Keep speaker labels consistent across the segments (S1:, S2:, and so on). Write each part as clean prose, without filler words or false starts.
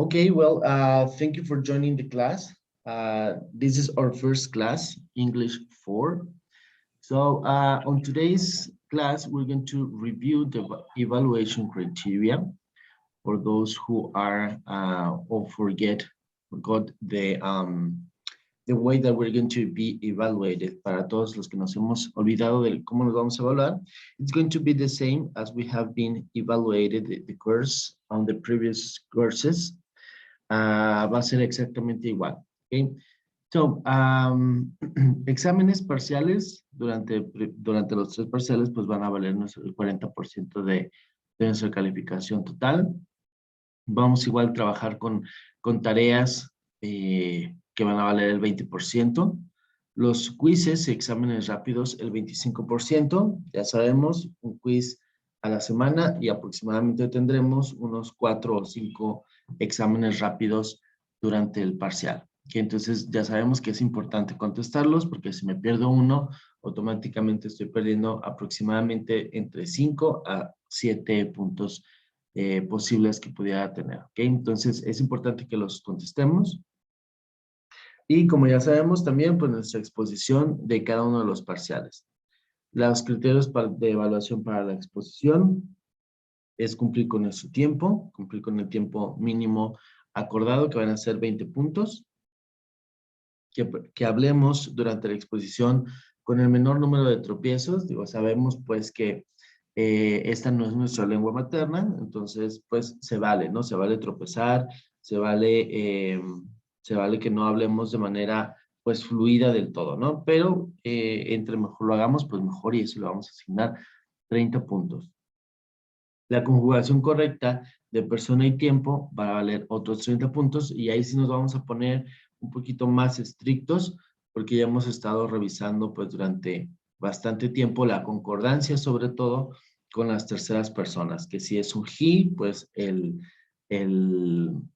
S1: Okay, well, thank you for joining the class. This is our first class, English 4. So on today's class, we're going to review the evaluation criteria for those who are or forgot the way that we're going to be evaluated. Para todos los que nos hemos olvidado de cómo nos vamos a evaluar, it's going to be the same as we have been evaluated the course on the previous courses. Va a ser exactamente igual. Okay? So, exámenes parciales durante los 3 parciales pues van a valer el 40% de nuestra calificación total. Vamos igual a trabajar con tareas que van a valer el 20%. Los quizzes y exámenes rápidos el 25%. Ya sabemos, un quiz a la semana y aproximadamente tendremos unos 4 o 5 exámenes rápidos durante el parcial. Que entonces ya sabemos que es importante contestarlos porque si me pierdo uno, automáticamente estoy perdiendo aproximadamente entre 5 a 7 puntos posibles que pudiera tener. ¿Okay? Entonces es importante que los contestemos. Y como ya sabemos también, pues nuestra exposición de cada uno de los parciales. Los criterios de evaluación para la exposición es cumplir con nuestro tiempo, cumplir con el tiempo mínimo acordado, que van a ser 20 puntos. Que hablemos durante la exposición con el menor número de tropiezos. Digo, sabemos pues que esta no es nuestra lengua materna, entonces pues se vale, ¿no? Se vale tropezar, se vale que no hablemos de manera pues fluida del todo, ¿no? Pero entre mejor lo hagamos, pues mejor, y eso le vamos a asignar 30 puntos. La conjugación correcta de persona y tiempo va a valer otros 30 puntos y ahí sí nos vamos a poner un poquito más estrictos porque ya hemos estado revisando pues durante bastante tiempo la concordancia, sobre todo con las terceras personas, que si es un he, pues el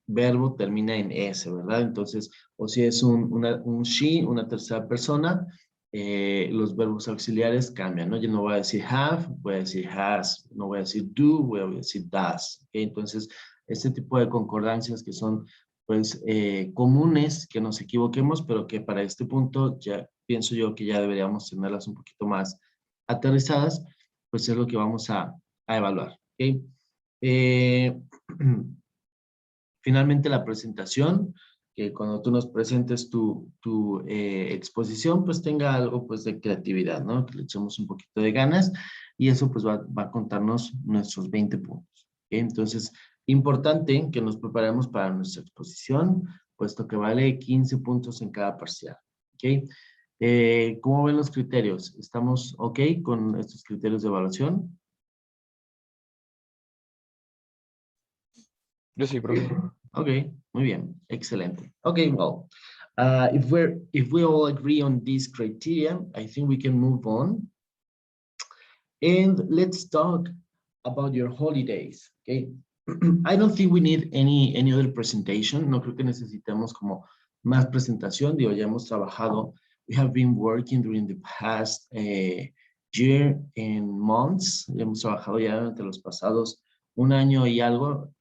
S1: verbo termina en S, ¿verdad? Entonces, o si es un she, una tercera persona, los verbos auxiliares cambian, ¿no? Yo no voy a decir have, voy a decir has, no voy a decir do, voy a decir does. ¿Okay? Entonces, este tipo de concordancias que son, pues, comunes, que nos equivoquemos, pero que para este punto ya pienso yo que ya deberíamos tenerlas un poquito más aterrizadas, pues es lo que vamos a evaluar. ¿Okay? Finalmente, la presentación, que cuando tú nos presentes tu exposición, pues tenga algo pues de creatividad, ¿no? Que le echemos un poquito de ganas y eso pues va a contarnos nuestros 20 puntos. ¿Okay? Entonces, importante que nos preparemos para nuestra exposición, puesto que vale 15 puntos en cada parcial. ¿Okay? ¿Cómo ven los criterios? ¿Estamos ok con estos criterios de evaluación?
S2: Yo sí, profe.
S1: Okay, muy bien, excelente. Okay, well, if we all agree on these criteria, I think we can move on. And let's talk about your holidays, okay? I don't think we need any other presentation. No creo que necesitemos como más presentación. Digo, ya hemos trabajado. We have been working during the past year and months. Hemos trabajado ya durante los pasados un año y algo.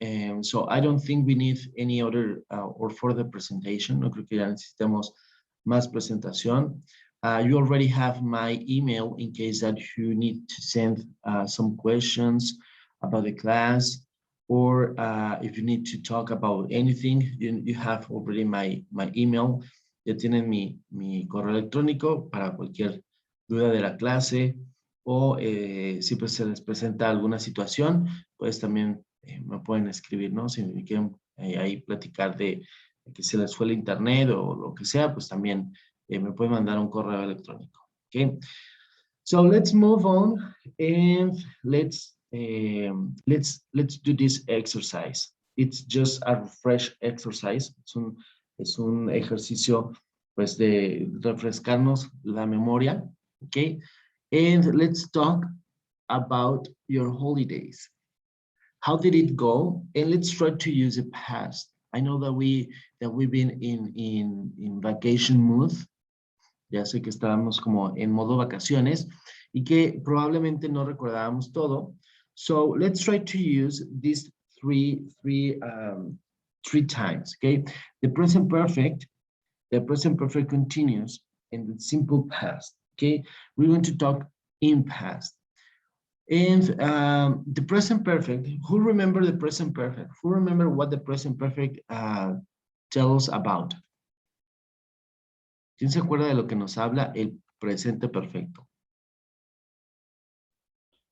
S1: So I don't think we need any other or further presentation. No creo que ya necesitemos más presentación. You already have my email in case that you need to send some questions about the class, or if you need to talk about anything, you have already my email. Ya tienen mi correo electrónico para cualquier duda de la clase, o si pues se les presenta alguna situación, pues también me pueden escribir, ¿no? Si me quieren ahí platicar de que se les fue el internet o lo que sea, pues también me pueden mandar un correo electrónico. Okay, so let's move on and let's do this exercise. It's just a refresh exercise. Es un ejercicio pues de refrescarnos la memoria. Okay, and let's talk about your holidays. How did it go? And let's try to use the past. I know that we've been in vacation mood. Ya sé que estábamos como en modo vacaciones y que probablemente no recordábamos todo. So let's try to use these three 3 times, okay? The present perfect continuous, and the simple past, okay? We're going to talk in past. And the present perfect, who remember the present perfect? Who remember what the present perfect tells about? ¿Quién se acuerda de lo que nos habla el presente perfecto?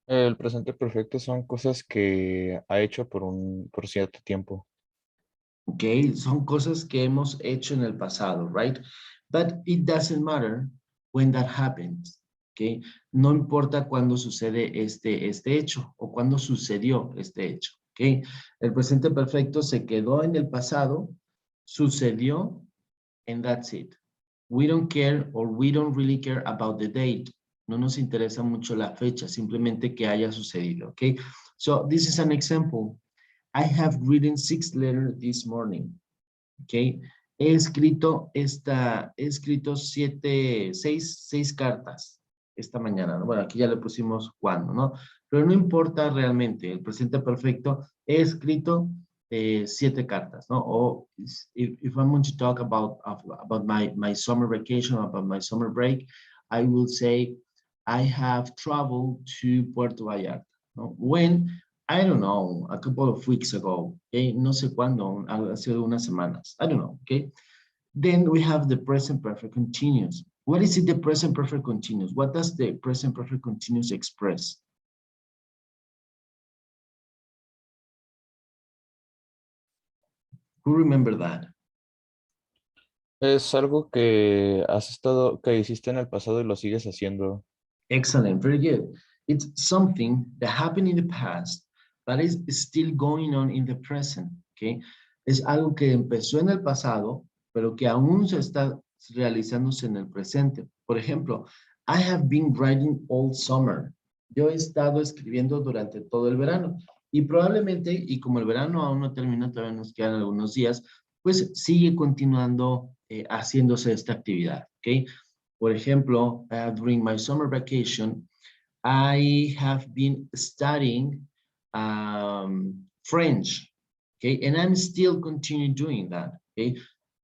S2: El presente perfecto son cosas que ha hecho por cierto tiempo.
S1: Okay, son cosas que hemos hecho en el pasado, right? But it doesn't matter when that happens, okay? No importa cuándo sucede este hecho o cuándo sucedió este hecho, okay? El presente perfecto se quedó en el pasado, sucedió, and that's it. We don't care or we don't really care about the date. No nos interesa mucho la fecha, simplemente que haya sucedido, okay? So this is an example. I have written 6 letters this morning. Okay. He escrito seis cartas esta mañana, ¿no? Bueno, aquí ya le pusimos cuándo, ¿no? Pero no importa realmente, el presente perfecto, he escrito 7 cartas, ¿no? O if I want to talk about my summer vacation, about my summer break, I will say, I have traveled to Puerto Vallarta, ¿no? When, I don't know, a couple of weeks ago, okay? No sé cuándo, hace unas semanas, I don't know, okay? Then we have the present perfect continuous. What is it, the present perfect continuous? What does the present perfect continuous express? Who remember that?
S2: Es algo que hiciste en el pasado y lo sigues haciendo.
S1: Excellent, very good. It's something that happened in the past, but is still going on in the present, okay? Es algo que empezó en el pasado, pero que aún se está realizándose en el presente. Por ejemplo, I have been writing all summer. Yo he estado escribiendo durante todo el verano. Y probablemente, y como el verano aún no termina, todavía nos quedan algunos días, pues sigue continuando haciéndose esta actividad, ¿ok? Por ejemplo, during my summer vacation, I have been studying French, okay? And I'm still continuing doing that, okay?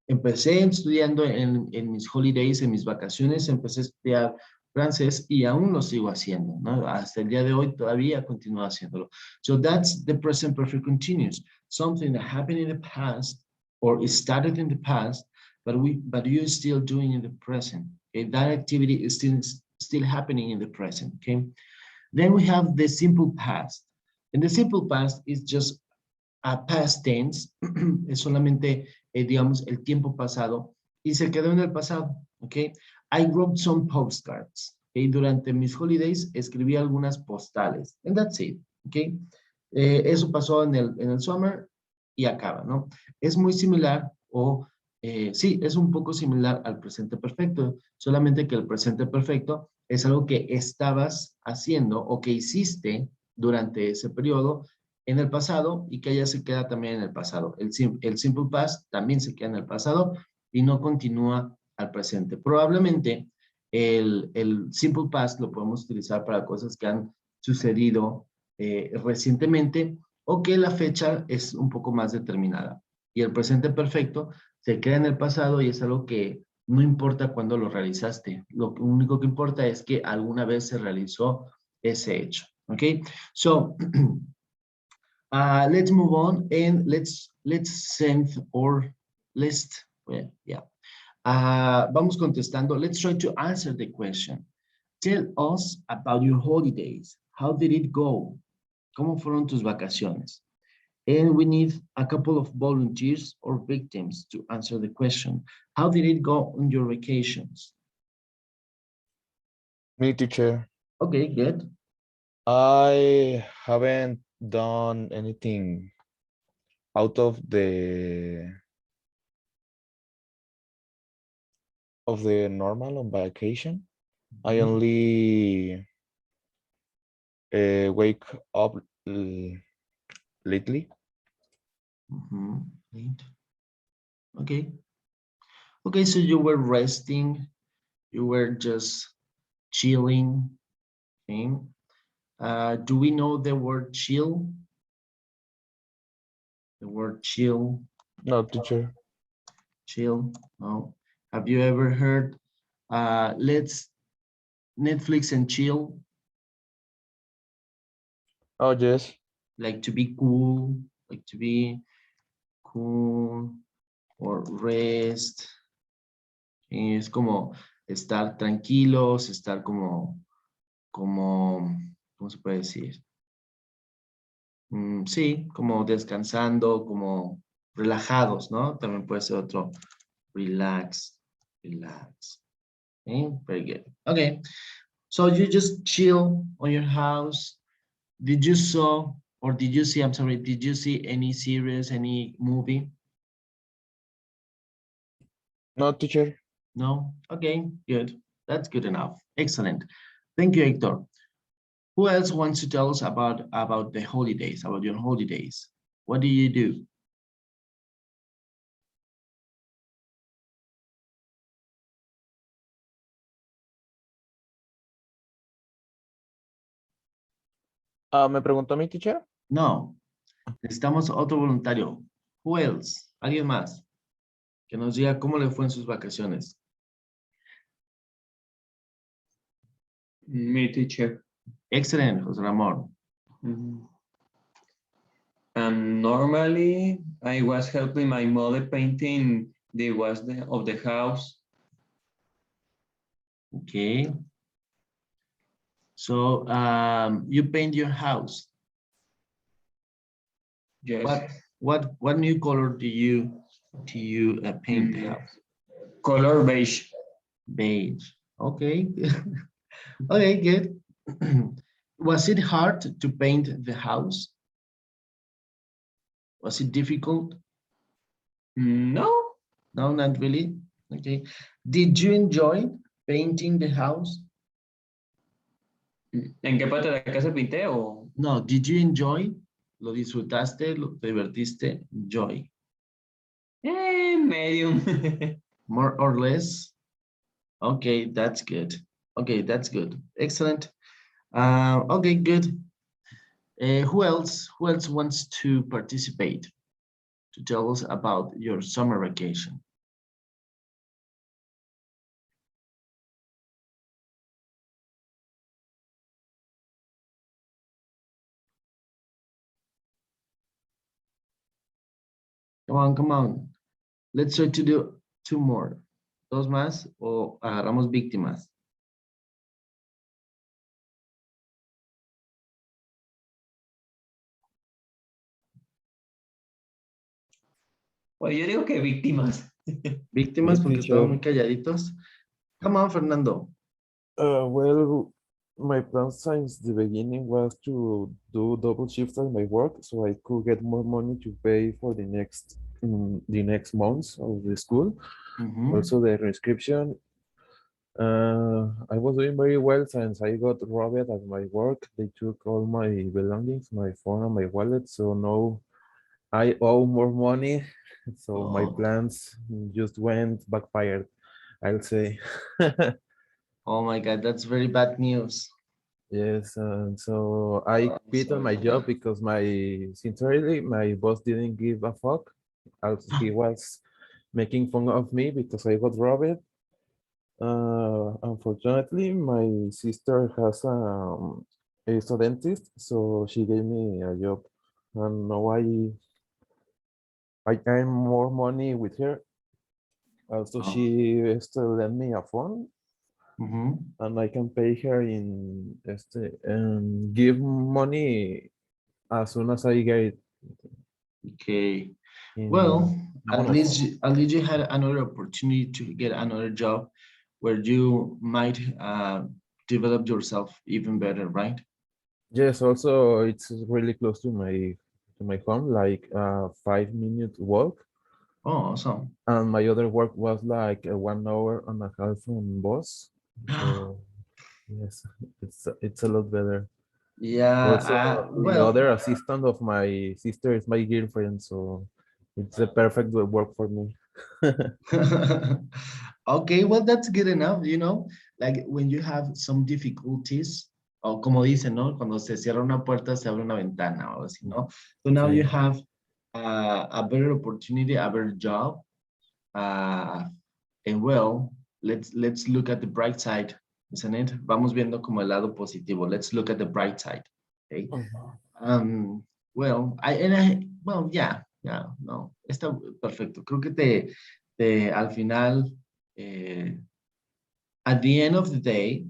S1: Empecé estudiando en mis holidays, en mis vacaciones, empecé a estudiar francés y aún lo sigo haciendo, ¿no? Hasta el día de hoy todavía continúo haciéndolo. So that's the present perfect continuous, something that happened in the past or it started in the past, but you're still doing in the present. Okay? That activity is still happening in the present, okay? Then we have the simple past. And the simple past is just a past tense, es solamente, digamos, el tiempo pasado y se quedó en el pasado, ¿ok? I wrote some postcards, ¿ok? Durante mis holidays escribí algunas postales, and that's it, ¿ok? Eso pasó en el summer y acaba, ¿no? Es muy similar o, sí, es un poco similar al presente perfecto, solamente que el presente perfecto es algo que estabas haciendo o que hiciste durante ese periodo en el pasado y que ya se queda también en el pasado. El simple past también se queda en el pasado y no continúa al presente. Probablemente el simple past lo podemos utilizar para cosas que han sucedido recientemente o que la fecha es un poco más determinada. Y el presente perfecto se queda en el pasado y es algo que no importa cuándo lo realizaste. Lo único que importa es que alguna vez se realizó ese hecho. ¿Ok? So, let's move on and let's send or list. Well, yeah. Vamos contestando. Let's try to answer the question. Tell us about your holidays. How did it go? ¿Cómo fueron tus vacaciones? And we need a couple of volunteers or victims to answer the question. How did it go on your vacations?
S2: Me, teacher.
S1: Okay, good.
S2: I haven't done anything out of the normal on vacation. I only wake up lately.
S1: Late. Okay. Okay, so you were resting. You were just chilling. Okay. Do we know the word chill? The word chill.
S2: No, teacher.
S1: Chill? No. Have you ever heard, let's Netflix and chill?
S2: Oh, yes.
S1: Like to be cool, like to be cool or rest. Es como estar tranquilos, estar ¿cómo se puede decir? Sí, como descansando, como relajados, ¿no? También puede ser otro, relax, relax. Okay, very good. Okay, so you just chill on your house. Did you saw, or did you see, I'm sorry, did you see any series, any movie?
S2: No, teacher.
S1: No? Okay, good. That's good enough. Excellent. Thank you, Hector. Who else wants to tell us about the holidays, about your holidays? What do you do?
S2: Ah, ¿me preguntó a mi teacher?
S1: No, necesitamos otro voluntario. Who else? ¿Alguien más? Que nos diga cómo le fue en sus vacaciones.
S3: Me teacher.
S1: Excellent, José Ramón.
S3: Mhm. And normally I was helping my mother painting the walls of the house.
S1: Okay. So you paint your house.
S3: Yes.
S1: What new color do you paint the house?
S3: Color beige.
S1: Beige. Okay. Okay, good. Was it hard to paint the house? Was it difficult?
S3: No.
S1: No, not really. Okay. Did you enjoy painting the house?
S3: ¿En qué parte de la casa pinté o?
S1: No, did you enjoy? ¿Lo disfrutaste? ¿Lo te divertiste? Enjoy.
S3: Medium.
S1: More or less? Okay, that's good. Okay, that's good. Excellent. Okay, good. Who else wants to participate to tell us about your summer vacation? Come on, come on. Let's try to do two more. Dos más o agarramos víctimas.
S3: Pues yo digo que víctimas.
S1: Víctimas
S2: Yes,
S1: porque estaban muy
S2: teacher.
S1: calladitos. Come on, Fernando.
S2: Well, my plan since the beginning was to do double shifts at my work so I could get more money to pay for the next months of the school. Also the inscription. I was doing very well since I got robbed at my work. They took all my belongings, my phone and my wallet. So now I owe more money. So my
S1: Oh,
S2: plans just went backfired, I'll say.
S1: oh my God, that's very bad news.
S2: Yes, and so I
S1: I'm
S2: quit on
S1: sorry
S2: my
S1: for
S2: job
S1: that.
S2: because sincerely, my boss didn't give a fuck. Also, he was making fun of me because I got robbed. Unfortunately, my sister is a dentist, so she gave me a job, and now I earn more money with her. Also,
S1: Oh.
S2: she still lent me a phone, and I can pay her and give money as soon as I get it
S1: Okay.
S2: in
S1: Well,
S2: amount of phone.
S1: at least you had another opportunity to get another job where you might develop yourself even better, right?
S2: Yes, also it's really close to my home, like 5 minute walk.
S1: Oh, awesome.
S2: And my other work was like 1 hour and a half on bus. So yes, it's a lot better.
S1: Yeah,
S2: Also, the
S1: well,
S2: other assistant of my sister is my girlfriend, so it's a perfect work for me.
S1: okay, well, that's good enough, you know, like when you have some difficulties, o como dicen, ¿no? Cuando se cierra una puerta, se abre una ventana o así, ¿no? So now you
S2: Sí.
S1: have a better opportunity, a better job. And well, let's look at the bright side, isn't it? Vamos viendo como el lado positivo. Let's look at the bright side. Okay. Well, yeah, no, está perfecto. Creo que al final, at the end of the day,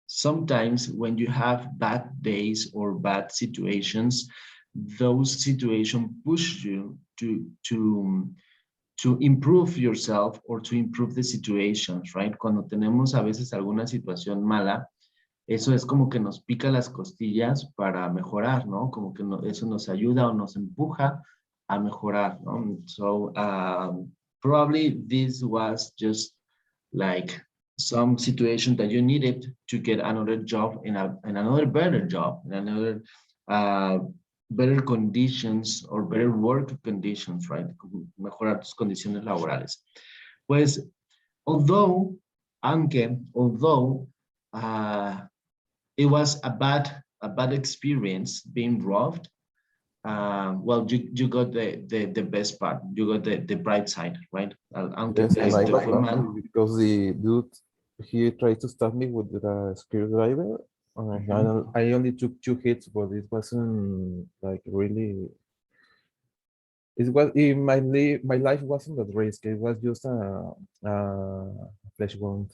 S1: sometimes when you have bad days or bad situations, those situations push you to improve yourself or to improve the situations, right? Cuando tenemos a veces alguna situación mala, eso es como que nos pica las costillas para mejorar, ¿no? Como que eso nos ayuda o nos empuja a mejorar, ¿no? So probably this was just like some situation that you needed to get another job in another better job, in another better conditions or better work conditions, right? Mejorar tus condiciones laborales. Pues, although it was a bad experience being robbed, well, you got the best part. You got the bright side, right? Aunque
S2: Yes, and I
S1: te
S2: was
S1: fue mal.
S2: lucky because the dude, he tried to stab me with a screwdriver. I only took 2 hits, but it wasn't like really. It was in my life wasn't at risk. It was just a flesh wound.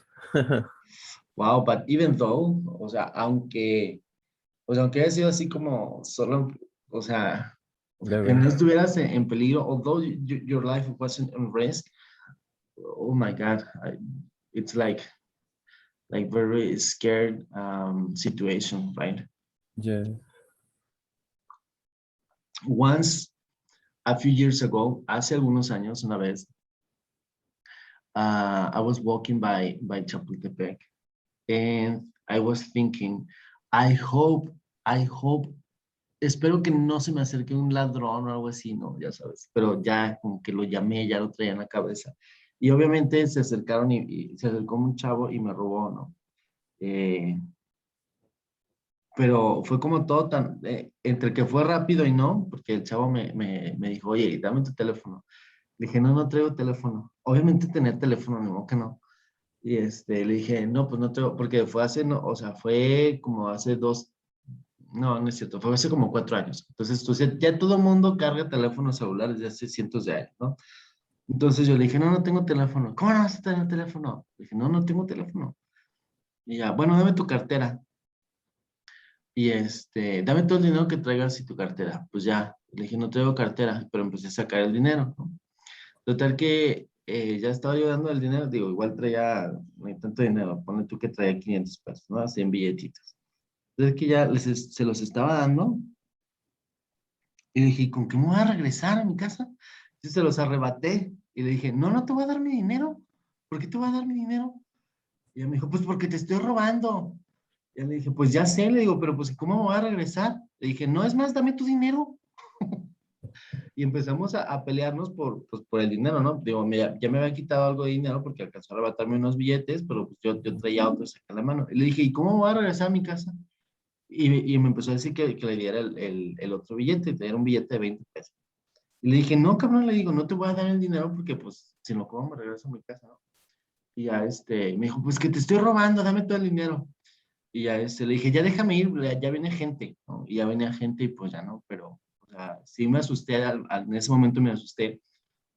S1: Wow, but even though, o sea, aunque haya sido así como solo, o sea, que no estuvieras en peligro, although your life wasn't in risk, oh my God, it's like very scared situation, right?
S2: Yeah.
S1: Once, a few years ago, hace algunos años, una vez, I was walking by Chapultepec, and I was thinking, I hope, espero que no se me acerque un ladrón o algo así, no, ya sabes, pero ya como que lo llamé, ya lo traía en la cabeza. Y obviamente se acercaron y se acercó un chavo y me robó, ¿no? Pero fue como todo tan, entre que fue rápido y no, porque el chavo me dijo, oye, dame tu teléfono. Le dije, no traigo teléfono. Obviamente tenía teléfono, ni modo que no. Y le dije, no, pues no traigo, porque fue hace, no, o sea, fue como hace no es cierto, fue hace como 4 años. Entonces, ya todo el mundo carga teléfonos celulares desde hace cientos de años, ¿no? Entonces yo le dije, no tengo teléfono. ¿Cómo no vas a tener teléfono? Le dije, no tengo teléfono. Y ya, bueno, dame tu cartera. Y dame todo el dinero que traigas y tu cartera. Pues ya, le dije, no traigo cartera, pero empecé a sacar el dinero, ¿no? Total que ya estaba yo dando el dinero, digo, igual traía, no hay tanto dinero, ponle tú que traía 500 pesos, ¿no? Así en billetitos. Entonces que ya se los estaba dando y le dije, ¿con qué me voy a regresar a mi casa? Entonces se los arrebaté y le dije, no te voy a dar mi dinero. ¿Por qué te voy a dar mi dinero? Y ella me dijo, pues porque te estoy robando. Y le dije, pues ya sé, le digo, pero pues ¿cómo me voy a regresar? Le dije, no, es más, dame tu dinero. Y empezamos a pelearnos pues, por el dinero, ¿no? Digo, ya me habían quitado algo de dinero porque alcanzó a arrebatarme unos billetes, pero pues yo traía otros acá en la mano. Y le dije, ¿y cómo voy a regresar a mi casa? Y me empezó a decir que le diera el otro billete, era un billete de 20 pesos. Y le dije, no, cabrón, le digo, no te voy a dar el dinero porque pues si no, ¿cómo me regreso a mi casa, no? Y ya me dijo, pues que te estoy robando, dame todo el dinero. Y ya le dije, ya déjame ir, ya viene gente, ¿no? Y ya venía gente y pues ya no, pero, o sea, sí me asusté, en ese momento me asusté,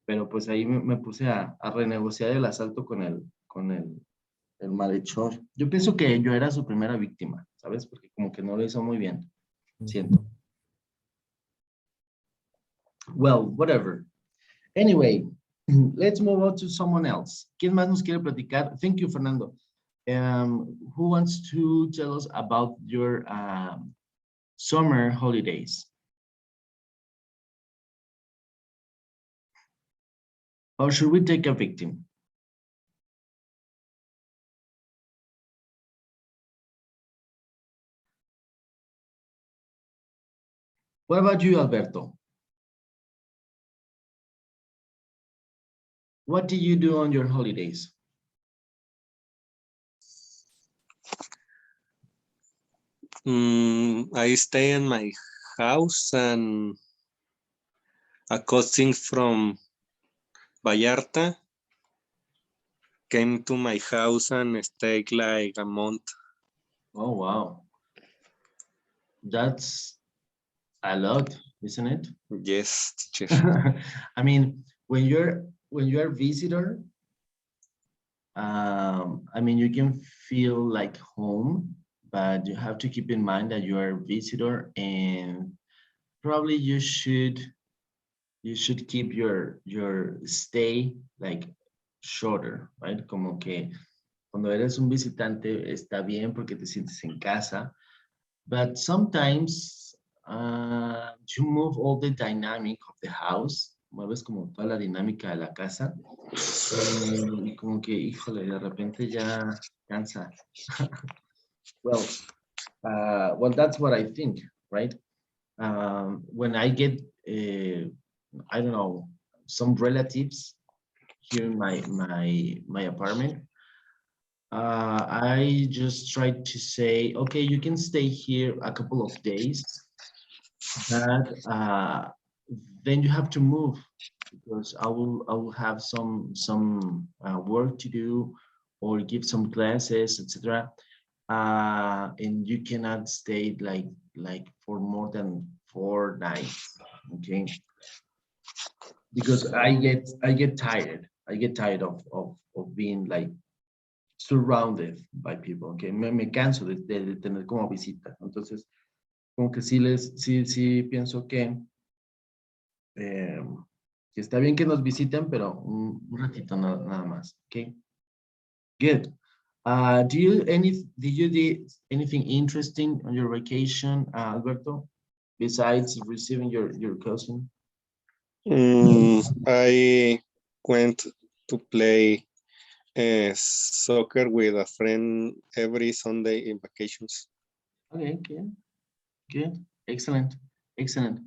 S1: pero pues ahí me puse a renegociar el asalto con el malhechor. Yo pienso que yo era su primera víctima, ¿sabes? Porque como que no lo hizo muy bien, siento. Well, whatever. Anyway, let's move on to someone else. ¿Quién más nos quiere platicar? Thank you, Fernando. Who wants to tell us about your summer holidays? Or should we take a victim? What about you, Alberto? What do you do on your holidays?
S4: I stay in my house and a cousin from Vallarta came to my house and stayed like a month.
S1: Oh, wow. That's a lot, isn't it?
S4: Yes, teacher.
S1: I mean, when you're a visitor, I mean, you can feel like home, but you have to keep in mind that you are a visitor and probably you should keep your stay like shorter, right? Como que cuando eres un visitante está bien porque te sientes en casa, but sometimes you move all the dynamic of the house, mueves como toda la dinámica de la casa y como que, híjole, de repente ya cansa. Well, well, that's what I think, right? When I get, I don't know, some relatives here in my apartment, I just try to say, okay, you can stay here a couple of days, but then you have to move because I will have some work to do or give some classes, etc. And you cannot stay like for more than 4 nights, okay? Because I get tired. I get tired of being like surrounded by people, okay? Me canso de tener como visita. Entonces, como que sí pienso eh, que está bien que nos visiten, pero un ratito nada más, okay? Good. Did you do anything interesting on your vacation, Alberto, besides receiving your cousin?
S4: I went to play soccer with a friend every Sunday in vacations.
S1: Okay, good, excellent, excellent.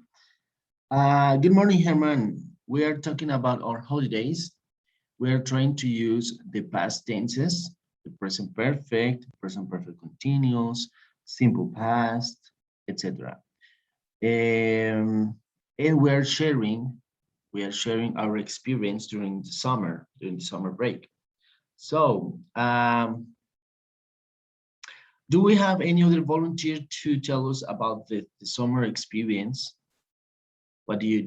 S1: Good morning, Herman. We are talking about our holidays. We are trying to use the past tenses, the present perfect continuous, simple past, etc. And we are sharing our experience during the summer break. So, do we have any other volunteer to tell us about the summer experience? What do you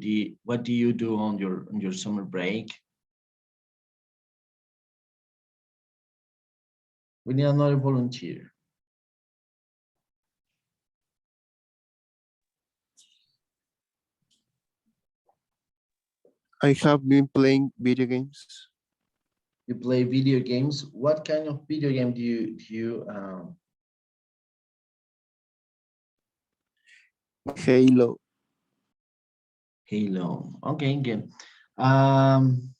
S1: do on your summer break? We need another volunteer.
S5: I have been playing video games.
S1: You play video games. What kind of video game do you
S5: Halo.
S1: Halo? Okay, good. Um,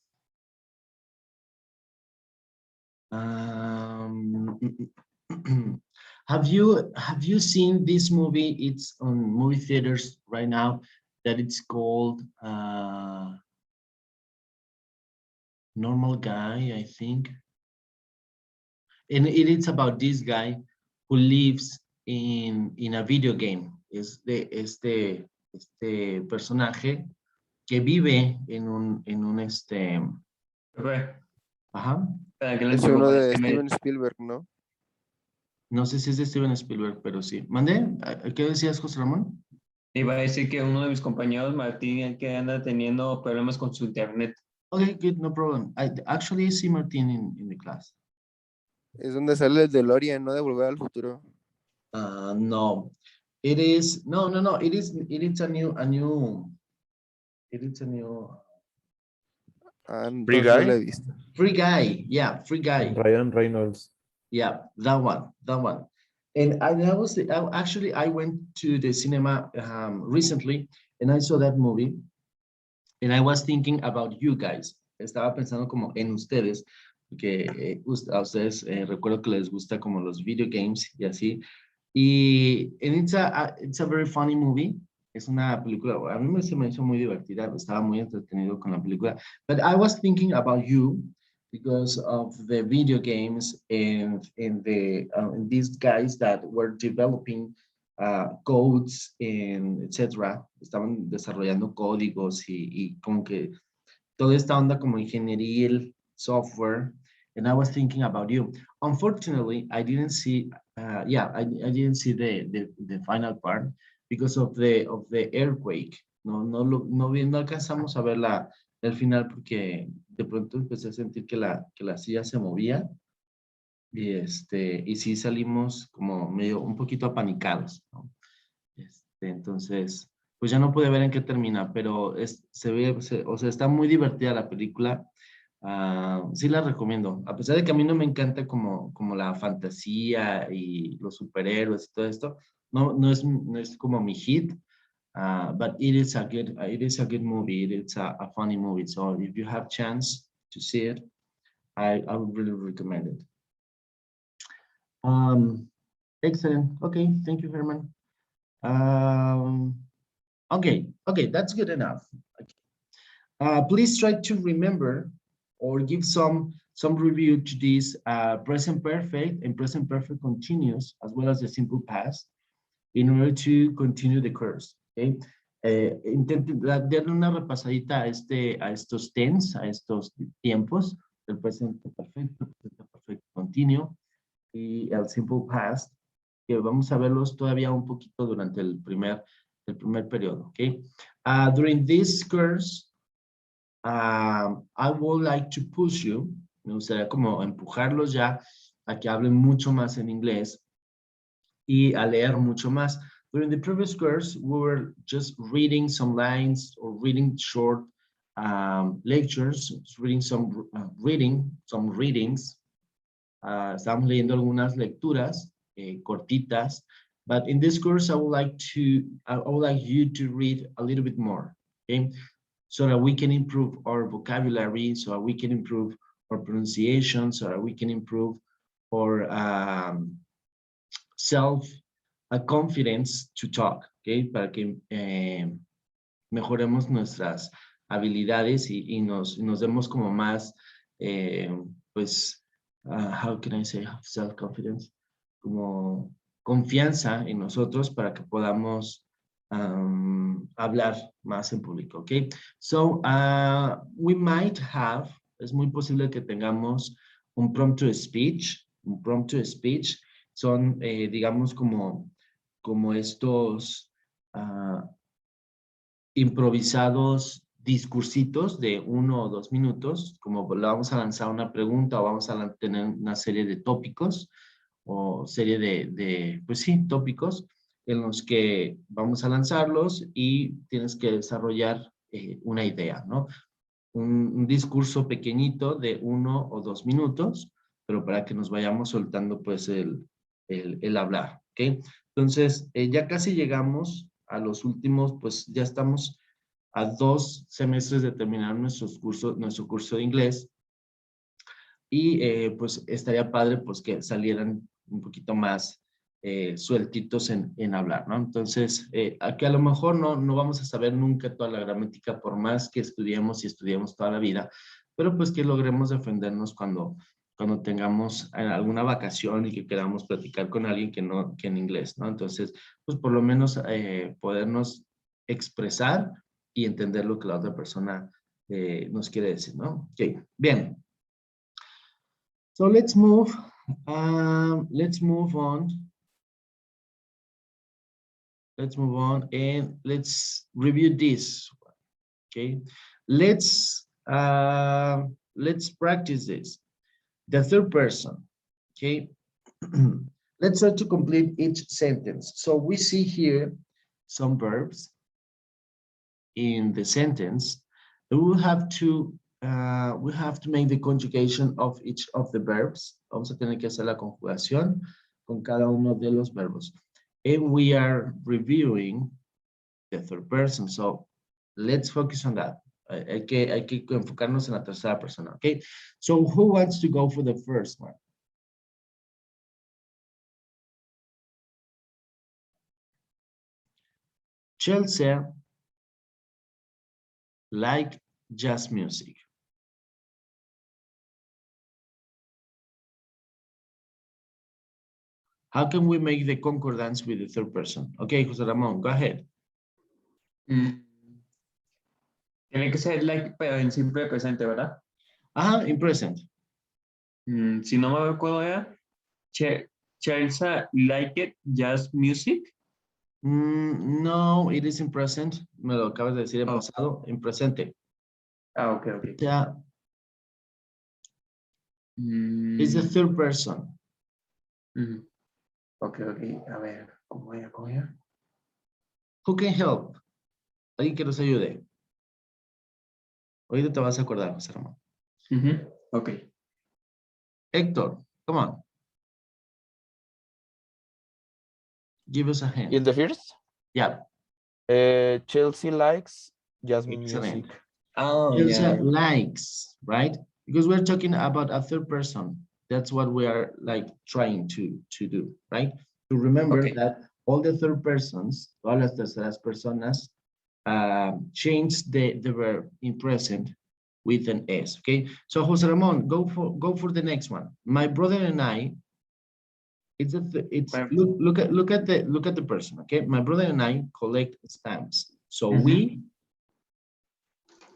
S1: have you seen this movie? It's on movie theaters right now. That it's called Normal Guy, I think. And it is about this guy who lives in a video game. Es de este personaje que vive en un ajá.
S5: Es uno de Steven Spielberg, ¿no?
S1: No sé si es de Steven Spielberg, pero sí. ¿Mandé? ¿Qué decías, José Ramón?
S3: Iba a decir que uno de mis compañeros, Martín, el que anda teniendo problemas con su internet.
S1: Okay, good, no problem. I actually see Martin in the class.
S5: Es donde sale el DeLorean, ¿no? De Volver al Futuro.
S1: No, it is no. It is a new. It is a new.
S5: Free Guy. No la he visto.
S1: Free Guy, yeah, Free Guy.
S2: Ryan Reynolds.
S1: Yeah, that one. And I went to the cinema recently, and I saw that movie, and I was thinking about you guys. Estaba pensando como en ustedes, porque a ustedes recuerdo que les gusta como los video games y así. And it's a very funny movie. Es una película, a mí se me hizo muy divertida, estaba muy entretenido con la película. But I was thinking about you because of the video games and these guys that were developing codes, and etcétera. Estaban desarrollando códigos y como que toda esta onda como ingeniería, software, and I was thinking about you. Unfortunately, I didn't see, I didn't see the final part because of the earthquake. No alcanzamos a ver el final porque de pronto empecé a sentir que la silla se movía y sí salimos como medio un poquito apanicados, ¿no? Entonces, pues ya no pude ver en qué termina, pero o sea, está muy divertida la película. Sí la recomiendo, a pesar de que a mí no me encanta como la fantasía y los superhéroes y todo esto, no es como mi hit, but it is a good movie, it's a funny movie, so if you have chance to see it, I would really recommend it. Excellent, okay, thank you, Herman. Okay, that's good enough. Okay. Please try to remember or give some review to this present perfect and present perfect continuous, as well as the simple past, in order to continue the course. Okay. Intenten darle una repasadita a estos tense, a estos tiempos, el presente perfecto, presente perfecto continuo y el simple past, que vamos a verlos todavía un poquito durante el primer periodo, okay? During this course, I would like to push you, me gustaría como empujarlos ya a que hablen mucho más en inglés y a leer mucho más. During the previous course, we were just reading some lines or reading short lectures, reading some readings. Estamos leyendo algunas lecturas cortitas, but in this course, I would like you to read a little bit more, okay? So that we can improve our vocabulary, so that we can improve our pronunciation, so that we can improve our self-confidence to talk, okay? Para que mejoremos nuestras habilidades y nos demos como más, pues, how can I say self-confidence? Como confianza en nosotros para que podamos hablar más en público, ¿ok? So, we might have, es muy posible que tengamos un prompt to speech. Un prompt to speech son, digamos, como estos improvisados discursitos de 1 o 2 minutos, como le vamos a lanzar una pregunta o vamos a tener una serie de tópicos o serie pues sí, tópicos en los que vamos a lanzarlos y tienes que desarrollar una idea, ¿no? Un discurso pequeñito de 1 o 2 minutos, pero para que nos vayamos soltando pues el hablar, ¿ok? Entonces, ya casi llegamos a los últimos, pues ya estamos a 2 semestres de terminar nuestro curso de inglés y pues estaría padre pues que salieran un poquito más sueltitos en hablar, ¿no? Entonces, aquí a lo mejor no vamos a saber nunca toda la gramática por más que estudiemos y estudiemos toda la vida, pero pues que logremos defendernos cuando tengamos alguna vacación y que queramos platicar con alguien que en inglés, ¿no? Entonces, pues por lo menos podernos expresar y entender lo que la otra persona nos quiere decir, ¿no? Ok, bien. So let's move on. Let's move on and let's review this. Okay, let's practice this. The third person. Okay, let's try to complete each sentence. So we see here some verbs in the sentence. We will have to make the conjugation of each of the verbs. Vamos a tener que hacer la conjugación con cada uno de los verbos. And we are reviewing the third person. So let's focus on that. Hay que enfocarnos en la tercera persona. Okay. So who wants to go for the first one? Chelsea like jazz music. How can we make the concordance with the third person? Okay, José Ramón, go ahead.
S3: Mm, Tiene que ser like, pero en simple presente, ¿verdad?
S1: In present.
S3: Si no me acuerdo ya, Chelsea liked jazz music.
S1: No, it is in present. Me lo acabas de decir en
S3: Oh.
S1: pasado, en presente.
S3: Okay.
S1: O sea, it's the third person.
S3: Okay. A ver, ¿cómo era?
S1: Who can help? Alguien que nos ayude. Ahorita te vas a acordar, José Ramón.
S3: Okay.
S1: Héctor, come on. Give us a hand.
S6: In the first,
S1: Yeah,
S6: Chelsea likes jazz
S1: excellent.
S6: music.
S3: Oh,
S1: Chelsea
S3: yeah.
S1: likes, right? Because we're talking about a third person. That's what we are like trying to do, right? To remember
S3: Okay.
S1: that all the third persons, todas las terceras personas, change the verb in present with an S. Okay. So Jose Ramon, go for the next one. My brother and I. It's look at the person. Okay. My brother and I collect stamps. So we.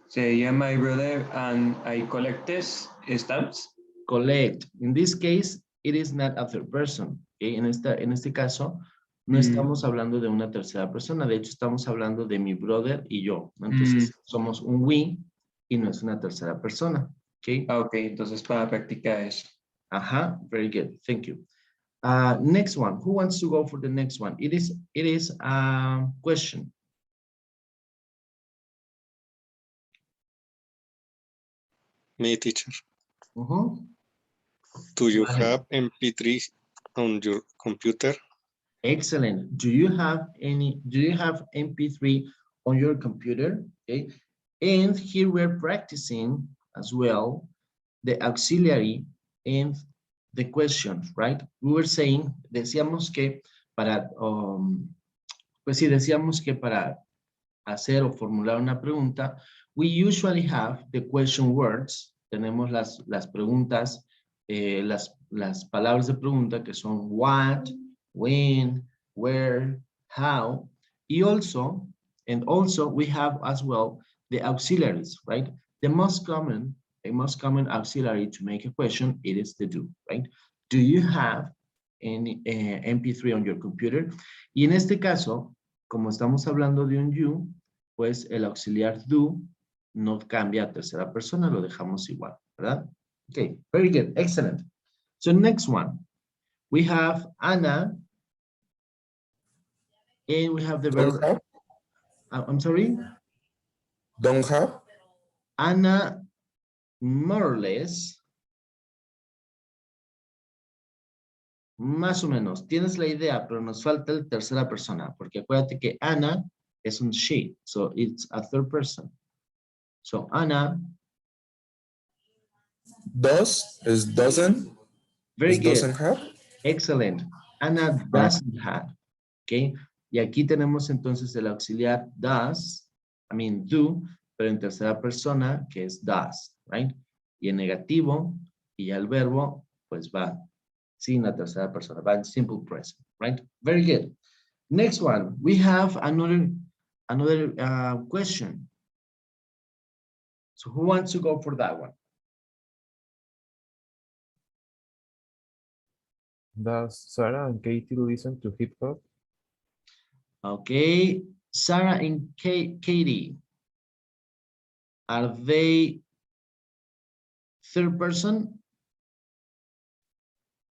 S3: Say, yeah, my brother and I collect stamps.
S1: Collect. In this case, it is not a third person. Okay? En este caso, no estamos hablando de una tercera persona. De hecho, estamos hablando de mi brother y yo. Entonces, somos un we y no es una tercera persona. Okay?
S3: Okay, entonces para practicar eso.
S1: Very good. Thank you. Next one. Who wants to go for the next one? It is a question.
S4: Me, teacher.
S1: Do
S4: you have MP3 on your computer?
S1: Excellent. Do you have MP3 on your computer? Okay. And here we're practicing as well the auxiliary and the questions, right? We were saying, decíamos que para, decíamos que para hacer o formular una pregunta, we usually have the question words, tenemos las preguntas, las palabras de pregunta que son what, when, where, how, and also we have as well the auxiliaries, right? The most common auxiliary to make a question, it is the do, right? Do you have any MP3 on your computer? Y en este caso, como estamos hablando de un you, pues el auxiliar do no cambia a tercera persona, lo dejamos igual, ¿verdad? Okay, very good, excellent. So next one, we have Anna, and we have the verb. I'm sorry?
S7: Don't have?
S1: Anna, more or less. Más o menos, tienes la idea, pero nos falta el tercera persona, porque acuérdate que Ana es un she, so it's a third person. So Ana.
S7: Does is doesn't.
S1: Very good.
S7: Doesn't have.
S1: Excellent. Ana doesn't have. Okay. Y aquí tenemos entonces el auxiliar does, do, pero en tercera persona que es does, right? Y en negativo, y ya el verbo, pues va sin la tercera persona, va en simple present, right? Very good. Next one, we have another question. So who wants to go for that one?
S2: Does Sarah and Katie listen to hip hop?
S1: Okay, Sarah and Katie, are they third person?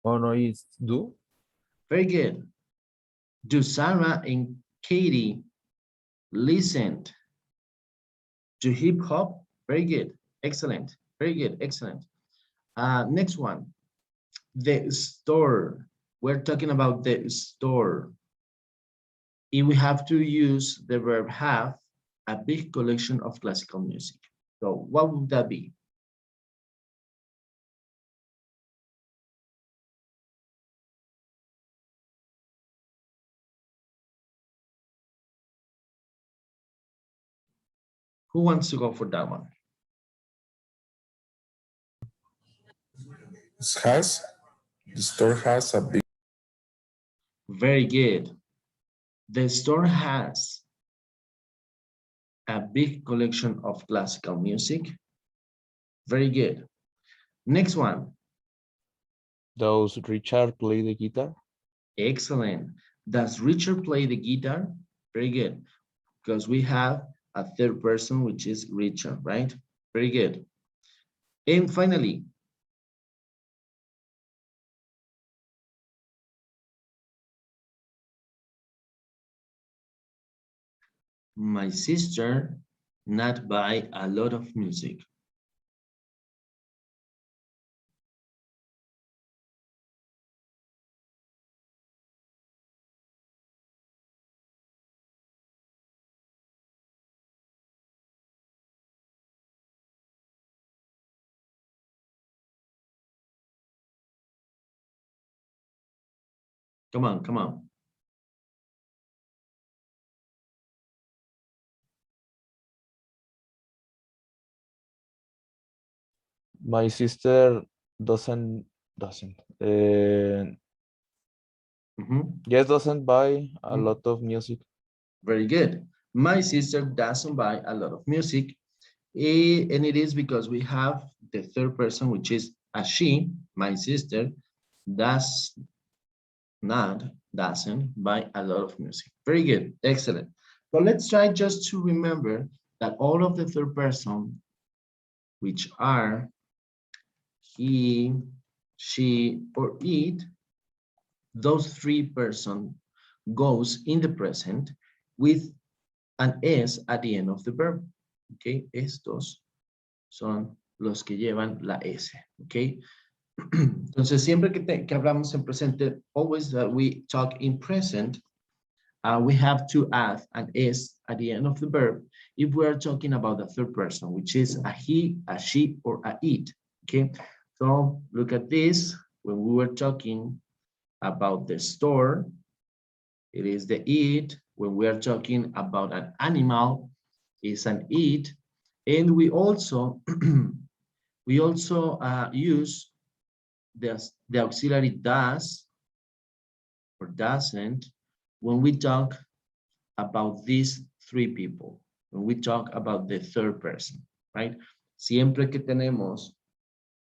S2: Oh no, it's do.
S1: Very good. Do Sarah and Katie listen to hip hop? Very good. Excellent. Very good. Excellent. Next one. The store. We're talking about the store. If we have to use the verb have, a big collection of classical music. So what would that be? Who wants to go for that one?
S7: The store has a big
S1: Very good. The store has a big collection of classical music. Very good. Next one.
S6: Does Richard play the guitar?
S1: Excellent. Does Richard play the guitar? Very good. Because we have a third person, which is Richard, right? Very good. And finally, my sister not buy a lot of music. Come on, come on.
S6: My sister doesn't. Yes, doesn't buy a lot of music.
S1: Very good. My sister doesn't buy a lot of music, and it is because we have the third person, which is a she. My sister doesn't buy a lot of music. Very good, excellent. But let's try just to remember that all of the third person, which are he, she, or it, those three person goes in the present with an S at the end of the verb. Okay, estos son los que llevan la S. Okay. Entonces, siempre que hablamos en presente, always that we talk in present, we have to add an S at the end of the verb if we are talking about the third person, which is a he, a she, or a it. Okay, so look at this. When we were talking about the store, it is the it. When we are talking about an animal, it's an it. And we also use the auxiliary does or doesn't when we talk about these three people, when we talk about the third person, right? Siempre que tenemos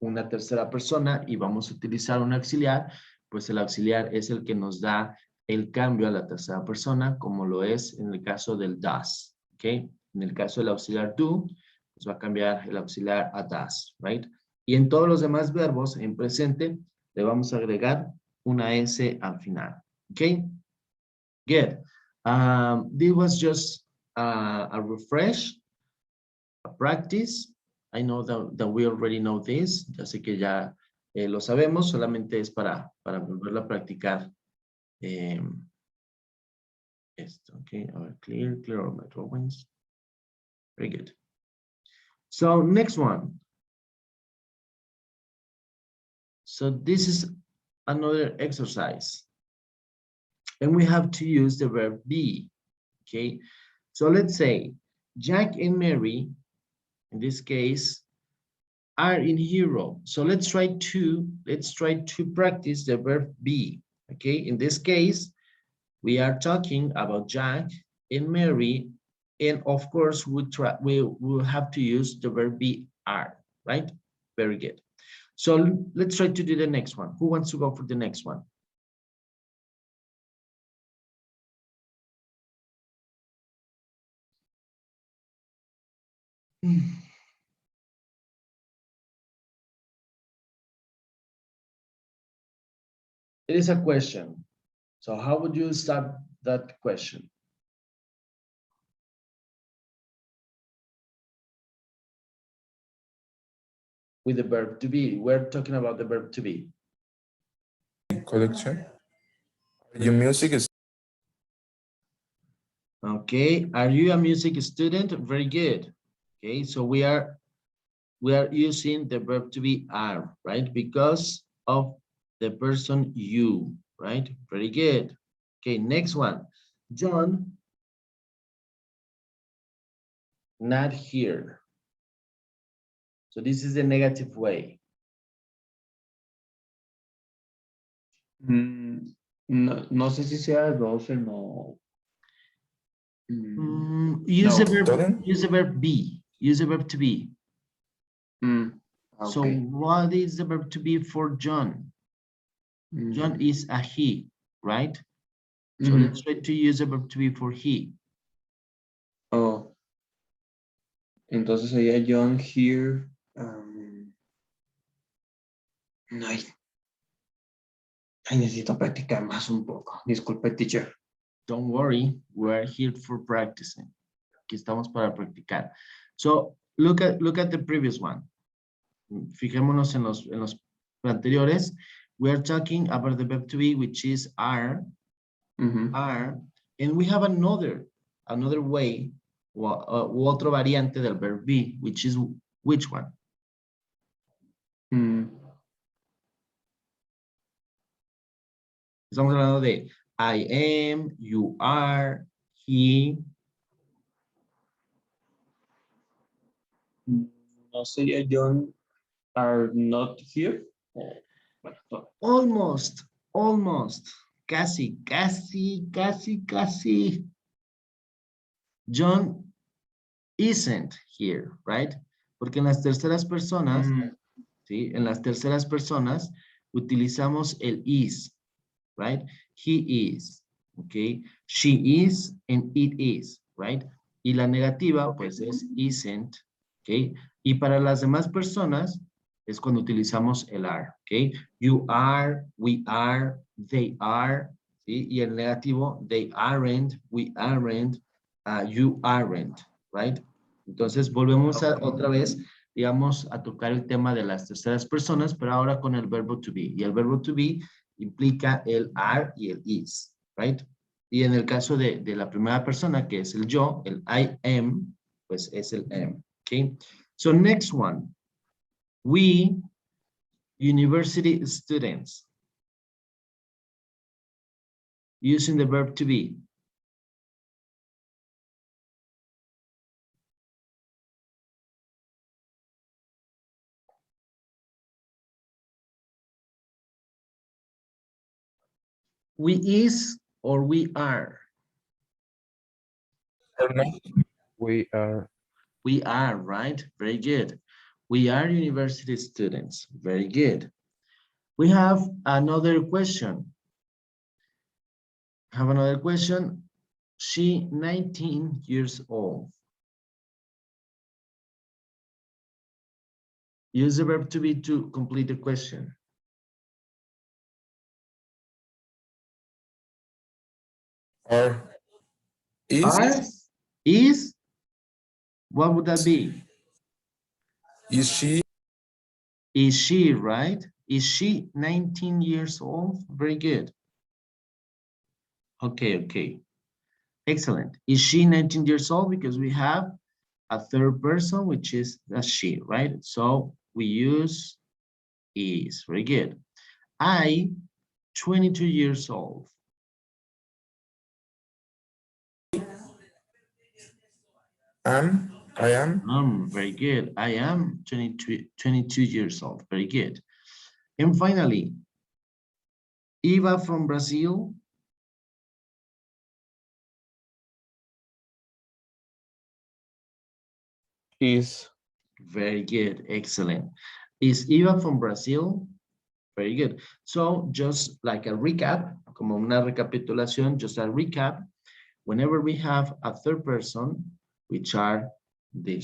S1: una tercera persona y vamos a utilizar un auxiliar, pues el auxiliar es el que nos da el cambio a la tercera persona, como lo es en el caso del does, ¿ok? En el caso del auxiliar do, pues va a cambiar el auxiliar a does, right? Y en todos los demás verbos en presente le vamos a agregar una S al final, ¿ok? Good. This was just a refresh, a practice. I know that we already know this. Ya sé que ya lo sabemos, solamente es para volverlo a practicar. Esto, okay. Clear all my drawings. Very good. So next one. So this is another exercise. And we have to use the verb be. Okay. So let's say Jack and Mary, in this case, are in hero. So let's try to practice the verb be. Okay, in this case, we are talking about Jack and Mary, and of course we will have to use the verb be are, right? Very good. So let's try to do the next one. Who wants to go for the next one? It is a question. So how would you start that question? With the verb to be. We're talking about the verb to be.
S7: Collection. Your music is
S1: Okay, are you a music student? Very good. Okay, so we are using the verb to be are, right? Because of the person you, right? Very good. Okay, next one. John, not here. So this is the negative way.
S3: No, no sé si sea 12, no.
S1: Use
S3: No.
S1: the verb.
S7: Torrent?
S1: Use the verb be. Use the verb to be. So
S3: Okay.
S1: what is the verb to be for John? John is a he, right? So let's try to use the verb to be for he.
S3: Oh. Entonces sería John here. No, necesito practicar más un poco. Disculpe, teacher.
S1: Don't worry, we're here for practicing. Aquí estamos para practicar. So look at the previous one. Fijémonos en los anteriores. We are talking about the verb to be, which is are, are, and we have another way, u otro variante del verb be, which is which one? Estamos hablando de I am, you are, he.
S3: No sería John are not here.
S1: Almost. Casi. John isn't here, right? Porque en las terceras personas, ¿sí? En las terceras personas utilizamos el is, right? He is, okay? She is and it is, right? Y la negativa, pues es isn't, okay? Y para las demás personas es cuando utilizamos el are, okay? You are, we are, they are, ¿sí? Y el negativo, they aren't, we aren't, you aren't, right? Entonces volvemos otra vez, digamos, a tocar el tema de las terceras personas, pero ahora con el verbo to be. Y el verbo to be implica el are y el is, right? Y en el caso de la primera persona, que es el yo, el I am, pues es el am, okay? So next one, we, university students, using the verb to be. We is or we are?
S2: We are.
S1: We are, right? Very good. We are university students. Very good. We have another question. She 19 years old. Use the verb to be to complete the question.
S7: Are.
S1: Are? Is? What would that be?
S7: Is she?
S1: Is she, right? Is she 19 years old? Very good. Okay. Excellent. Is she 19 years old? Because we have a third person, which is a she, right? So we use is. Very good. I, 22 years old.
S7: I am.
S1: Very good. I am 22 years old. Very good. And finally, Eva from Brazil.
S6: Is.
S1: Very good. Excellent. Is Eva from Brazil? Very good. So just like a recap, como una recapitulación, just a recap. Whenever we have a third person, which are the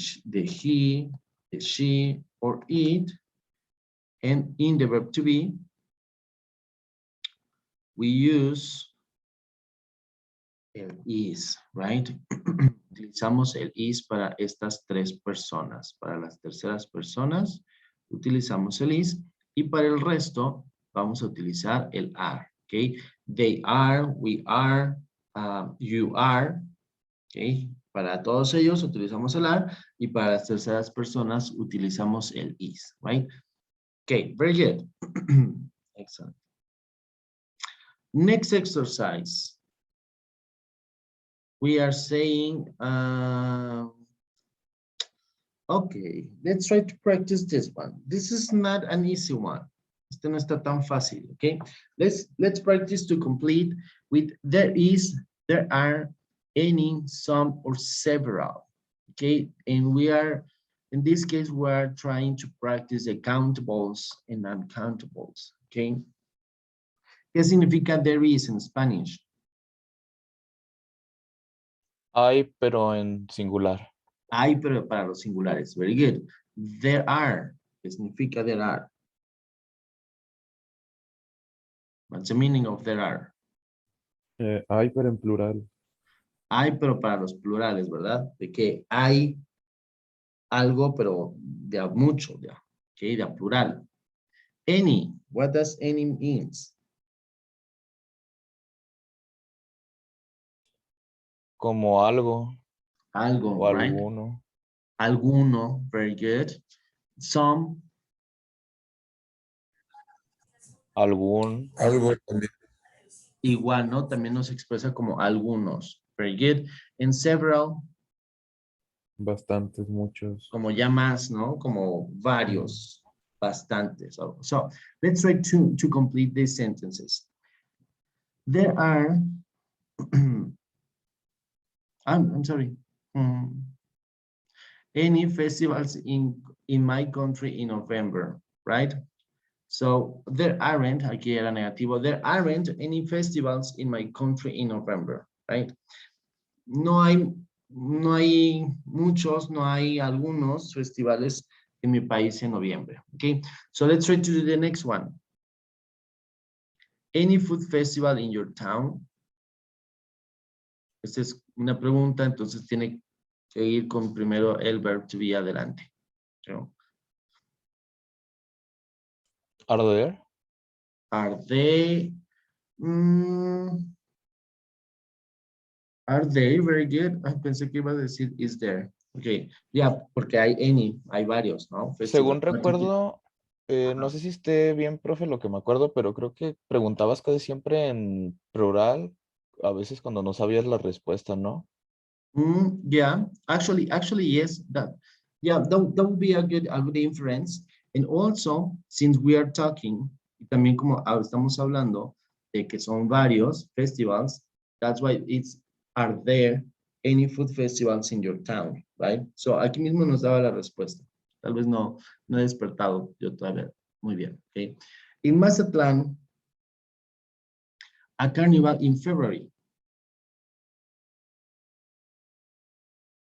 S1: he, the she, or it, and in the verb to be, we use el is, right? Utilizamos el is para estas tres personas. Para las terceras personas, utilizamos el is. Y para el resto, vamos a utilizar el are, ¿ok? They are, we are, you are, ¿ok? Para todos ellos utilizamos el are y para las terceras personas utilizamos el is, right? Okay, very good. Excellent. Next exercise. We are saying, okay, let's try to practice this one. This is not an easy one. Este no está tan fácil, okay? Let's practice to complete with there is, there are, any, some, or several, okay? And we are, in this case, we are trying to practice the countables and uncountables, okay? ¿Qué significa there is en Spanish?
S6: Hay, pero en singular.
S1: Hay, pero para los singulares. Very good. There are. ¿Qué significa there are? What's the meaning of there are?
S2: Hay, pero en plural.
S1: Hay, pero para los plurales, ¿verdad? De que hay algo, pero de a mucho, de a, okay, de a plural. Any. What does any means?
S6: Como algo
S1: Algo,
S6: o
S1: right?
S6: alguno.
S1: Alguno. Very good. Some.
S6: Algún.
S7: Algo también.
S1: Igual, ¿no? También nos expresa como algunos. Very good. And several.
S2: Bastantes, muchos.
S1: Como ya más, ¿no? Como varios, bastantes. So let's try to complete these sentences. There are, I'm sorry. Any festivals in my country in November, right? So there aren't, aquí era negativo, there aren't any festivals in my country in November, right? No hay muchos, no hay algunos festivales en mi país en noviembre, okay? So let's try to do the next one. Any food festival in your town? Esta es una pregunta, entonces tiene que ir con primero el verb to be adelante. So,
S6: Are there?
S1: are they? Are they? Very good. Ay, pensé que iba a decir is there. Ok, ya, porque hay any, hay varios, ¿no?
S6: Según
S1: Festivals.
S6: recuerdo, no
S1: Ajá.
S6: sé si esté bien, profe, lo que me acuerdo, pero creo que preguntabas casi siempre en plural, a veces cuando no sabías la respuesta, ¿no?
S1: Yeah, actually, yes. That would be a good inference. And also, since we are talking, y también como estamos hablando de que son varios festivals, that's why it's, are there any food festivals in your town, right? So aquí mismo nos daba la respuesta. Tal vez no he despertado yo todavía. Muy bien, okay. In Mazatlán, a carnival in February.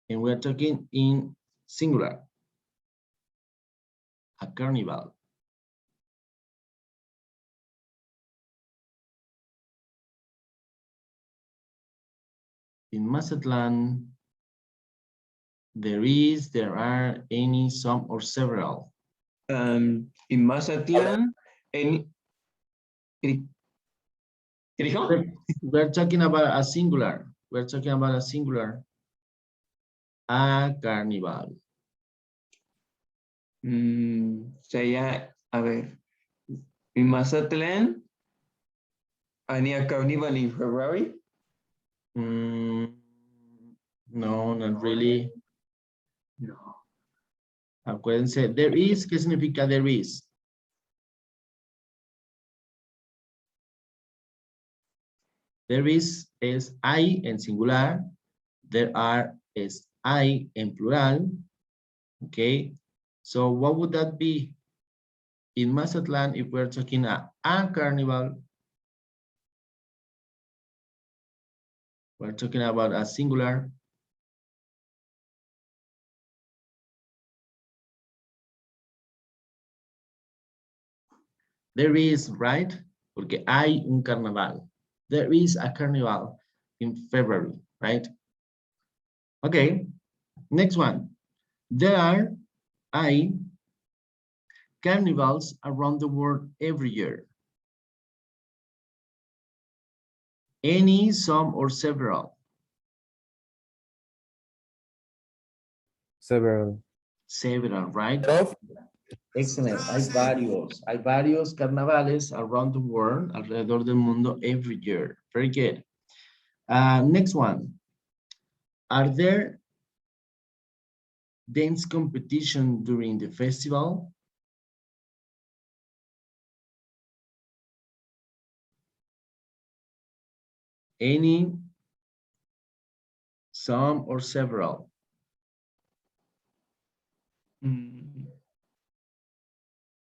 S1: And we're talking in singular. A carnival. In Mazatlan, there are, any, some, or several.
S3: In Mazatlan, any, ¿qué dijo?
S1: We're talking about a singular. We're talking about a singular. A carnival.
S3: Sería, a ver, in Mazatlan, any a carnival in February?
S1: No, not really.
S3: No.
S1: Acuérdense, there is, ¿qué significa there is? There is hay en singular. There are es hay en plural. Okay. So what would that be? In Mazatlan, if we're talking a carnival, we're talking about a singular. There is, right? Porque hay un carnaval. There is a carnival in February, right? Okay, next one. There are, carnivals around the world every year. Any, some, or several?
S2: Several.
S1: Several, right? Excellent. Hay varios carnavales around the world, alrededor del mundo, every year. Very good. Next one. Are there dance competition during the festival? Any, some, or several?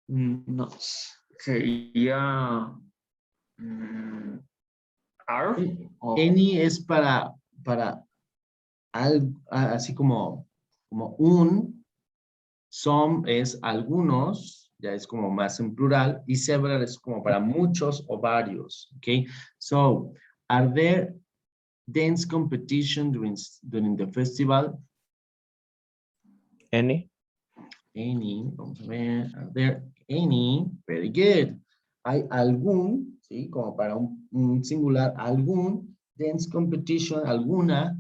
S3: No, sería are o
S1: Any es para algo, así como un, some es algunos, ya es como más en plural, y several es como para muchos o varios, okay? So, are there dance competition during the festival?
S6: Any?
S1: Any, vamos a ver, are there any? Very good. Hay algún, ¿sí? Como para un singular, algún dance competition, alguna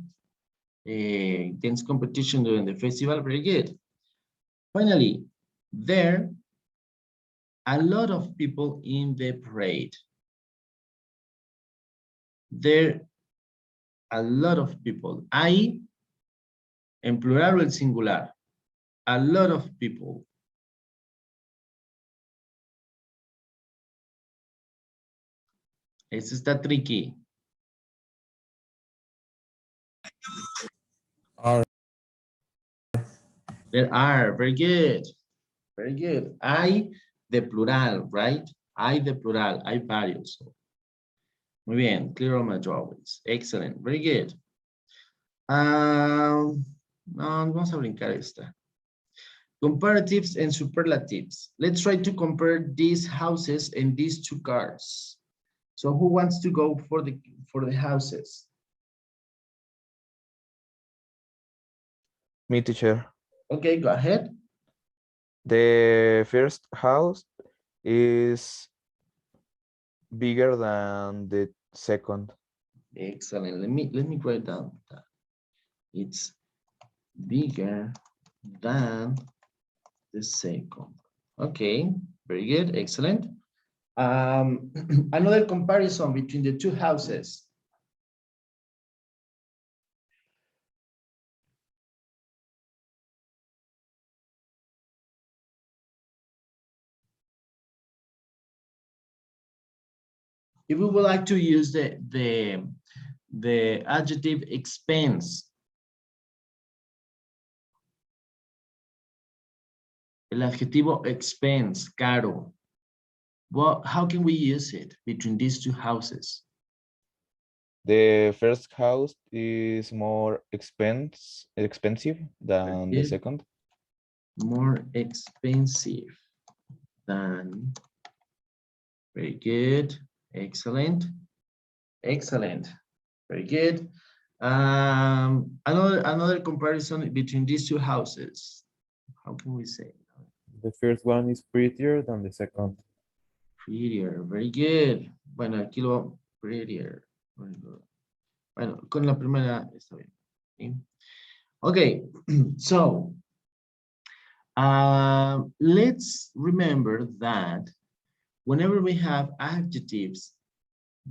S1: dance competition during the festival, very good. Finally, there a lot of people in the parade. There a lot of people. Hay, en plural o en singular. A lot of people. Eso está tricky.
S7: Are.
S1: There are, very good. Very good. Hay de plural, right? Hay de plural, hay varios. Muy bien, clear on my drawings. Excellent, very good. No, vamos a brincar esta. Comparatives and superlatives. Let's try to compare these houses and these two cars. So who wants to go for the houses?
S6: Me, teacher.
S1: Okay, go ahead.
S6: The first house is bigger than the second.
S1: Excellent. Let me write down that. It's bigger than the second. Okay, very good, excellent. Another comparison between the two houses. If we would like to use the adjective expense, el adjetivo expense, caro. Well, how can we use it between these two houses?
S6: The first house is more expensive than the
S1: Yes.
S6: second.
S1: More expensive than. Very good. Excellent. Excellent. Very good. Another comparison between these two houses. How can we say?
S2: The first one is prettier than the second.
S1: Prettier. Very good. Bueno, aquí lo prettier. Bueno, con la primera está bien. ¿Sí? Okay, so let's remember that whenever we have adjectives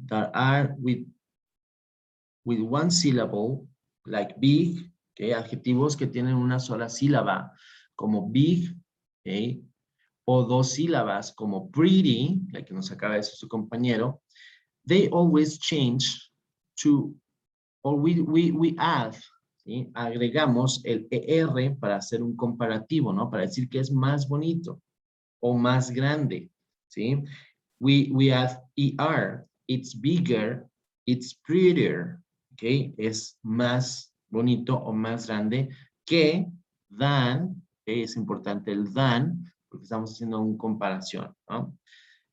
S1: that are with one syllable, like big, okay, adjetivos que tienen una sola sílaba, como big, okay, o dos sílabas, como pretty, la que nos acaba de decir su compañero, they always change to, or we add, ¿sí? Agregamos el ER para hacer un comparativo, ¿no? Para decir que es más bonito o más grande, ¿sí? We add ER, it's bigger, it's prettier, ¿ok? Es más bonito o más grande que than, ¿okay? Es importante el than, porque estamos haciendo una comparación, ¿no?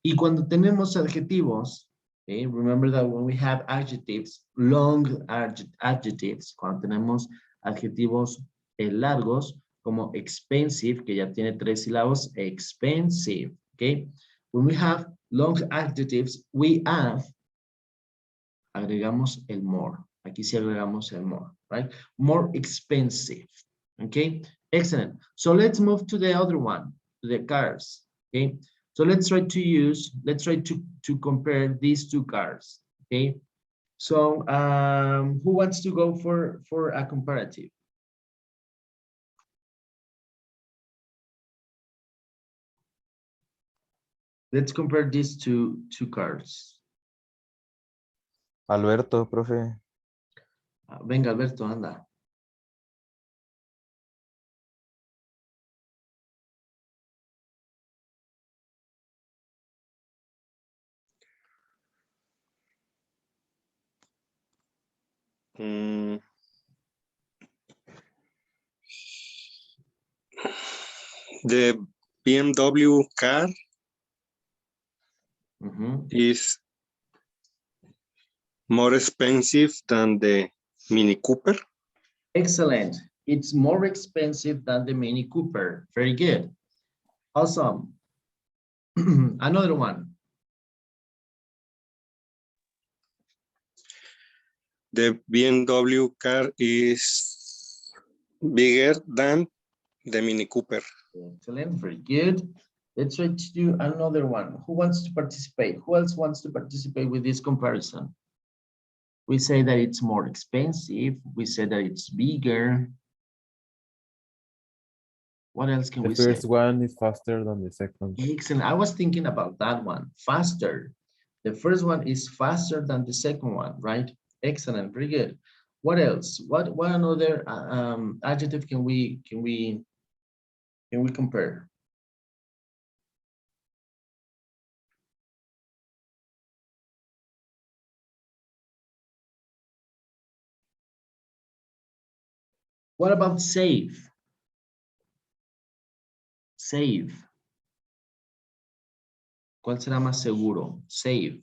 S1: Y cuando tenemos adjetivos, okay, remember that when we have adjectives, long adjectives, cuando tenemos adjetivos largos, como expensive, que ya tiene 3 sílabos, expensive, okay? When we have long adjectives, we add, agregamos el more. Aquí sí agregamos el more, right? More expensive, okay? Excellent. So let's move to the other one, the cars, okay? So let's try to compare these two cars, okay? So who wants to go for a comparative? Let's compare these two cars.
S6: Alberto, profe.
S1: Venga, Alberto, anda.
S4: Mm, the BMW car
S1: Mhm.
S4: is more expensive than the Mini Cooper.
S1: Excellent. It's more expensive than the Mini Cooper. Very good. Awesome. Another one.
S4: The BMW car is bigger than the Mini Cooper.
S1: Excellent. Very good. Let's try to do another one. Who wants to participate? Who else wants to participate with this comparison? We say that it's more expensive. We say that it's bigger. What else can
S2: The
S1: we say?
S2: first one is faster than the second.
S1: Excellent. I was thinking about that one. Faster. The first one is faster than the second one, right? Excellent. Very good. What else? What another adjective can we compare? What about safe? Safe. ¿Cuál será más seguro? Safe.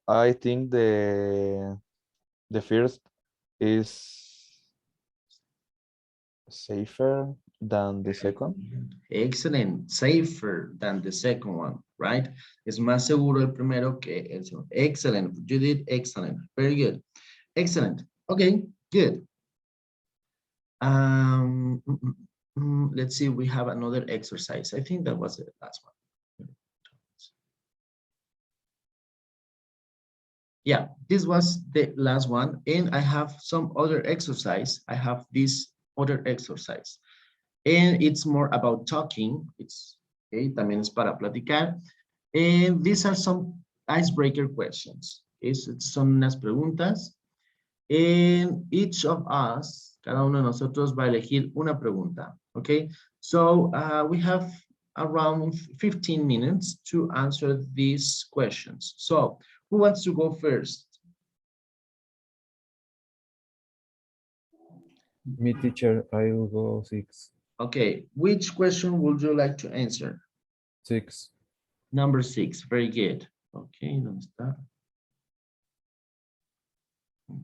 S6: I think the first is safer than the second.
S1: Excellent. Safer than the second one, right? Es más seguro el primero que el segundo. Excellent. You did excellent. Very good. Excellent. Okay, good. Let's see, we have another exercise. I think that was the last one. Yeah, this was the last one. And I have some other exercise. I have this other exercise. And it's more about talking. It's okay, también es para platicar. And these are some icebreaker questions. Okay, so son unas preguntas. And each of us, cada uno de nosotros va a elegir una pregunta. Okay, so we have around 15 minutes to answer these questions. So who wants to go first?
S2: Me, teacher, I will go 6.
S1: Okay, which question would you like to answer?
S2: 6.
S1: Number 6, very good. Okay, ¿dónde está?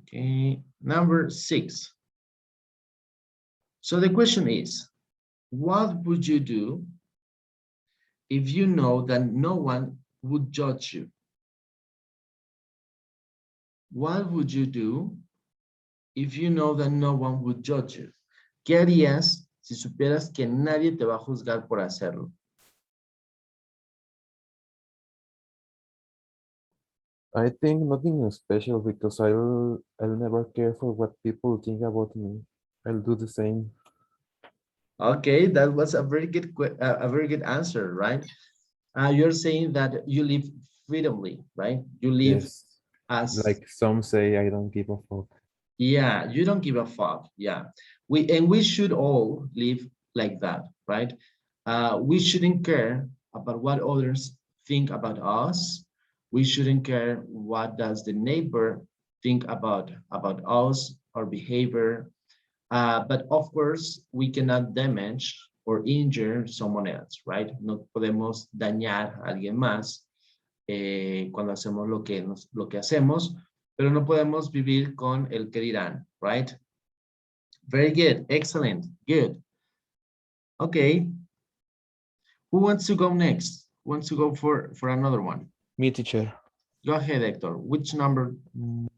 S1: Okay, number 6. So the question is, what would you do if you know that no one would judge you? What would you do if you know that no one would judge you? ¿Qué harías si supieras que nadie te va a juzgar por hacerlo?
S2: I think nothing special because I'll never care for what people think about me. I'll do the same.
S1: Okay, that was a very good answer, right? You're saying that you live freedomly, right? You live
S2: Yes.
S1: as
S2: Like some say, I don't give a fuck.
S1: yeah, you don't give a fuck. Yeah, we should all live like that, right? We shouldn't care about what others think about us. We shouldn't care what does the neighbor think about us, our behavior. But of course, we cannot damage or injure someone else, right? No podemos dañar a alguien más cuando hacemos lo que hacemos, pero no podemos vivir con el que dirán, right? Very good, excellent, good. Okay. Who wants to go next? Who wants to go for another one?
S6: Me, teacher.
S1: Go ahead, Hector. Which number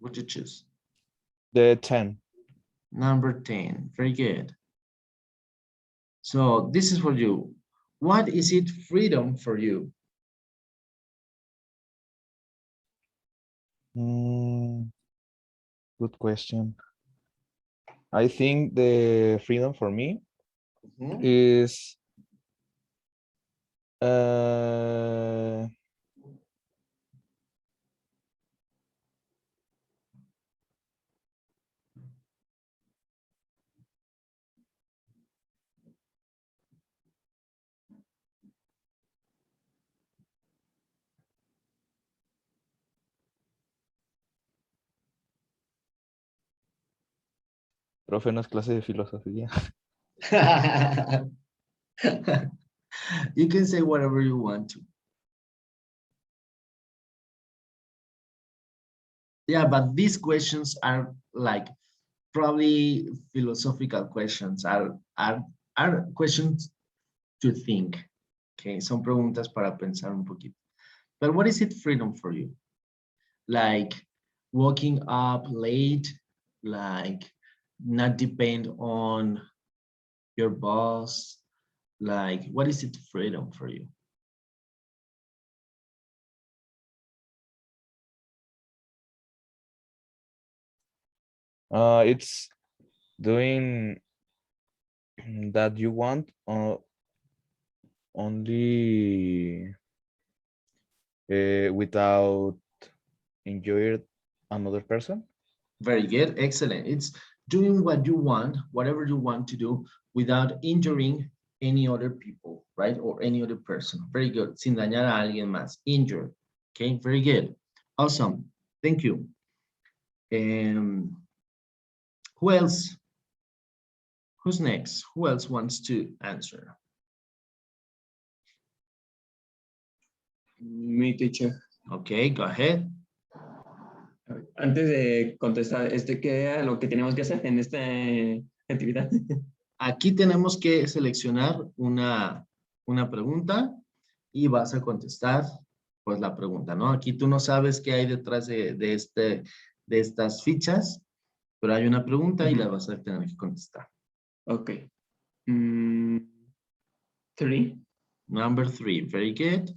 S1: would you choose?
S6: The 10.
S1: Number 10, very good. So this is for you. What is it freedom for you?
S6: Good question. I think the freedom for me
S1: Mhm.
S6: is uh, profe, no es clase de filosofía.
S1: You can say whatever you want to. Yeah, but these questions are like probably philosophical questions, are questions to think. Okay, son preguntas para pensar un poquito. But what is it freedom for you? Like waking up late, like not depend on your boss, like what is it freedom for you?
S6: It's doing that you want only without injuring another person.
S1: Very good, excellent. It's doing what you want, whatever you want to do without injuring any other people, right? Or any other person. Very good. Sin dañar a alguien más. Injure. Okay, very good. Awesome. Thank you. Who else? Who's next? Who else wants to answer?
S3: Mi teacher.
S1: Okay, go ahead.
S3: Antes de contestar, ¿qué era lo que tenemos que hacer en esta actividad?
S1: Aquí tenemos que seleccionar una pregunta y vas a contestar pues la pregunta, ¿no? Aquí tú no sabes qué hay detrás de estas fichas, pero hay una pregunta y la vas a tener que contestar.
S3: Ok. 3.
S1: Number 3, very good.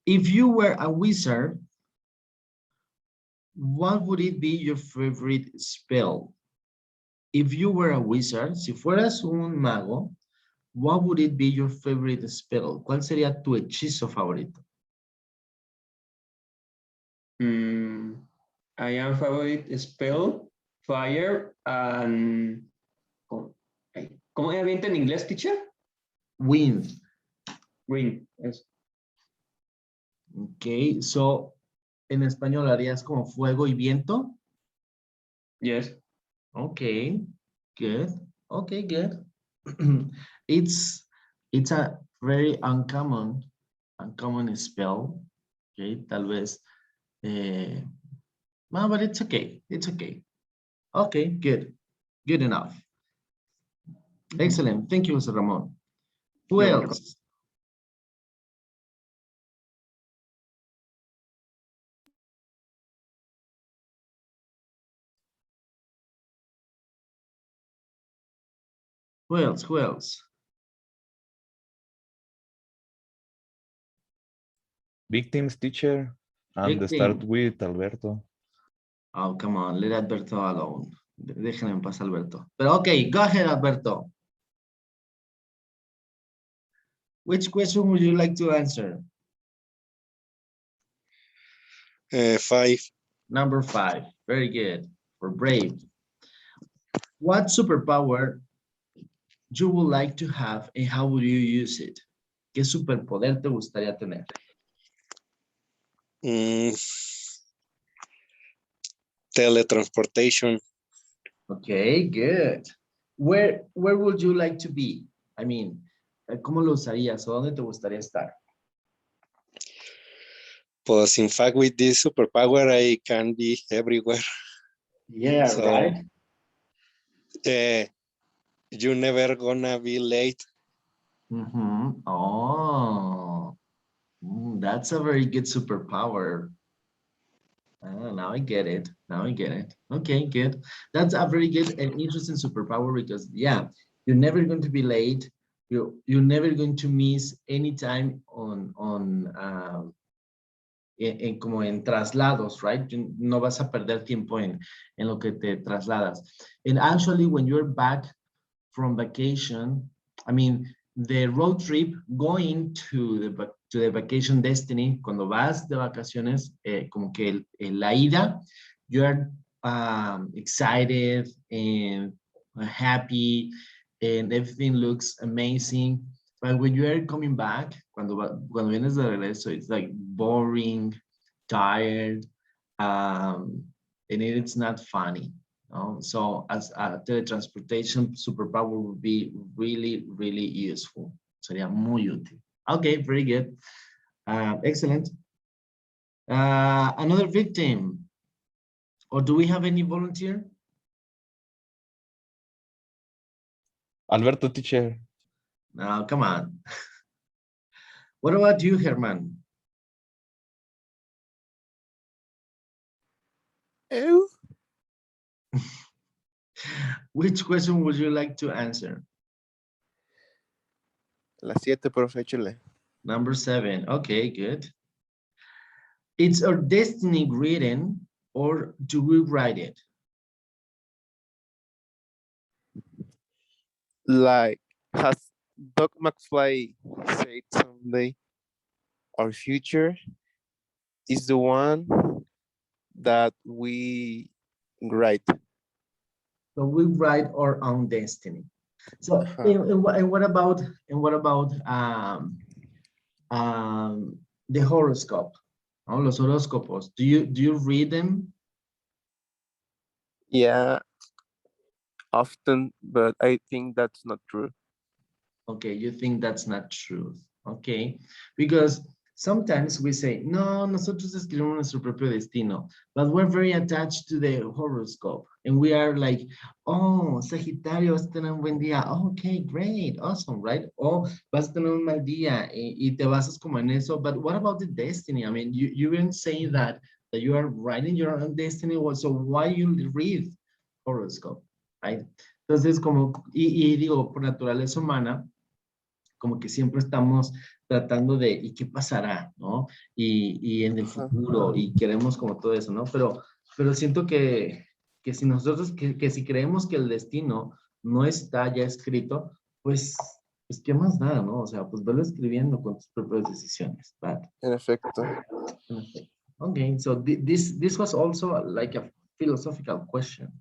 S1: If you were a wizard, what would it be your favorite spell? If you were a wizard, si fueras un mago, what would it be your favorite spell? ¿Cuál sería tu hechizo favorito?
S3: I am favorite spell, fire, and... ¿Cómo era viento en inglés, teacher?
S1: Wind.
S3: Wind. Yes.
S1: Ok, so en español harías como fuego y viento.
S3: Yes.
S1: Okay, good. Okay, good. It's a very uncommon spell. Okay, tal vez. No, but it's okay. It's okay. Okay, good. Good enough. Excellent. Thank you, Mr. Ramon. Who
S3: You're welcome.
S1: else? Who else? Who else?
S6: Victims teacher, and
S1: Victim.
S6: start with Alberto.
S1: Oh, come on. Let Alberto alone. Dejen en paz, Alberto. Pero okay, go ahead, Alberto. Which question would you like to answer?
S4: 5.
S1: Number 5. Very good. For brave. What superpower you would like to have and how would you use it? ¿Qué superpoder te gustaría tener?
S4: Teletransportation.
S1: Okay, good. Where would you like to be? I mean, ¿cómo lo usarías o dónde te gustaría estar?
S4: Pues in fact, with this superpower, I can be everywhere.
S1: Yeah,
S4: So,
S1: right.
S4: You never gonna be late.
S1: Oh, that's a very good superpower. Now I get it. Now I get it. Okay, good. That's a very good and interesting superpower because yeah, you're never going to be late. You're never going to miss any time on como en traslados, right? No vas a perder tiempo en lo que te trasladas. And actually, when you're back from vacation, I mean, the road trip going to the vacation destiny, cuando vas de vacaciones, como que la ida, you're excited and happy and everything looks amazing. But when you are coming back, cuando vienes de regreso, it's like boring, tired, and it's not funny. No? So as a teletransportation superpower would be really, really useful. Sería muy útil. Okay, very good. Excellent. Another victim. Or do we have any volunteer?
S6: Alberto, teacher.
S1: No, come on. What about you, Herman?
S5: Ew.
S1: Which question would you like to answer?
S5: La 7, profe, échale.
S1: Number 7. Okay, good. It's our destiny written, or do we write it?
S5: Like, has Doc McFly said someday, our future is the one that we write.
S1: So we write our own destiny. So and what about the horoscope? Oh, los horóscopos. Do you read them?
S5: Yeah, often, but I think that's not true.
S1: Okay, you think that's not true. Okay, because sometimes we say, no, nosotros escribimos nuestro propio destino, but we're very attached to the horoscope. And we are like, oh, Sagitario, vas a tener un buen día. Oh, okay, great, awesome, right? Oh, vas a tener un mal día y te basas como en eso. But what about the destiny? I mean, you even say that you are writing your own destiny. So why you read horoscope, right? Entonces, como, y digo, por naturaleza humana, como que siempre estamos tratando de, ¿y qué pasará? ¿No? Y en el futuro, y queremos como todo eso, ¿no? Pero siento que si nosotros, que si creemos que el destino no está ya escrito, pues ¿qué más da, no? O sea, pues velo escribiendo con tus propias decisiones.
S5: En efecto.
S1: Okay, so this was also like a philosophical question,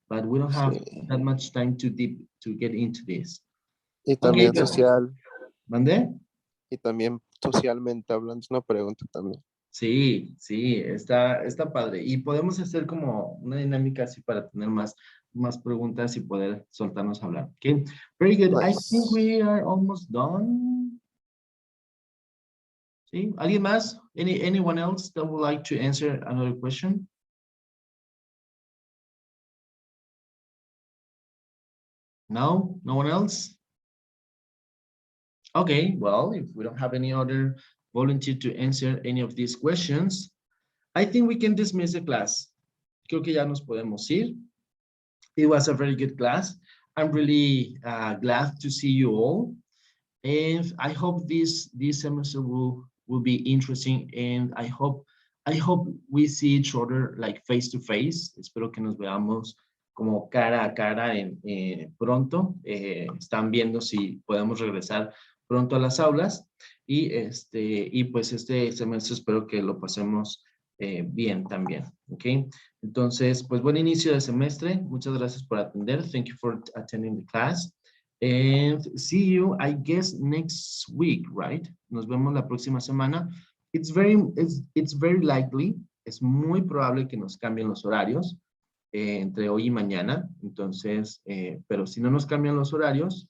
S1: but we don't have that much time to get into this.
S5: Y también
S1: Okay,
S5: social.
S1: ¿Mandé?
S5: Y también socialmente hablando, es una pregunta también.
S1: Sí, está padre. Y podemos hacer como una dinámica así para tener más preguntas y poder soltarnos a hablar. Okay, very good.
S5: Nice.
S1: I think we are almost done. ¿Sí? ¿Alguien más? Anyone else that would like to answer another question? No? No one else? Okay, well, if we don't have any other volunteer to answer any of these questions, I think we can dismiss the class. Creo que ya nos podemos ir. It was a very good class. I'm really glad to see you all. And I hope this semester will be interesting. And I hope we see each other like face to face. Espero que nos veamos como cara a cara pronto. Están viendo si podemos regresar pronto a las aulas. Y pues este semestre espero que lo pasemos bien también. ¿Ok? Entonces, pues buen inicio de semestre. Muchas gracias por atender. Thank you for attending the class. And see you, I guess, next week, right? Nos vemos la próxima semana. It's very likely, es muy probable que nos cambien los horarios entre hoy y mañana. Entonces, pero si no nos cambian los horarios,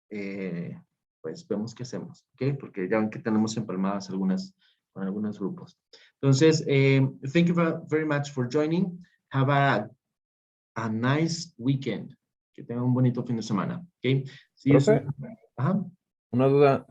S1: pues vemos qué hacemos, ¿ok? Porque ya ven que tenemos empalmadas con algunos grupos. Entonces, thank you very much for joining. Have a nice weekend. Que tengan un bonito fin de semana. ¿Ok? See you soon. Ajá.
S2: Una duda.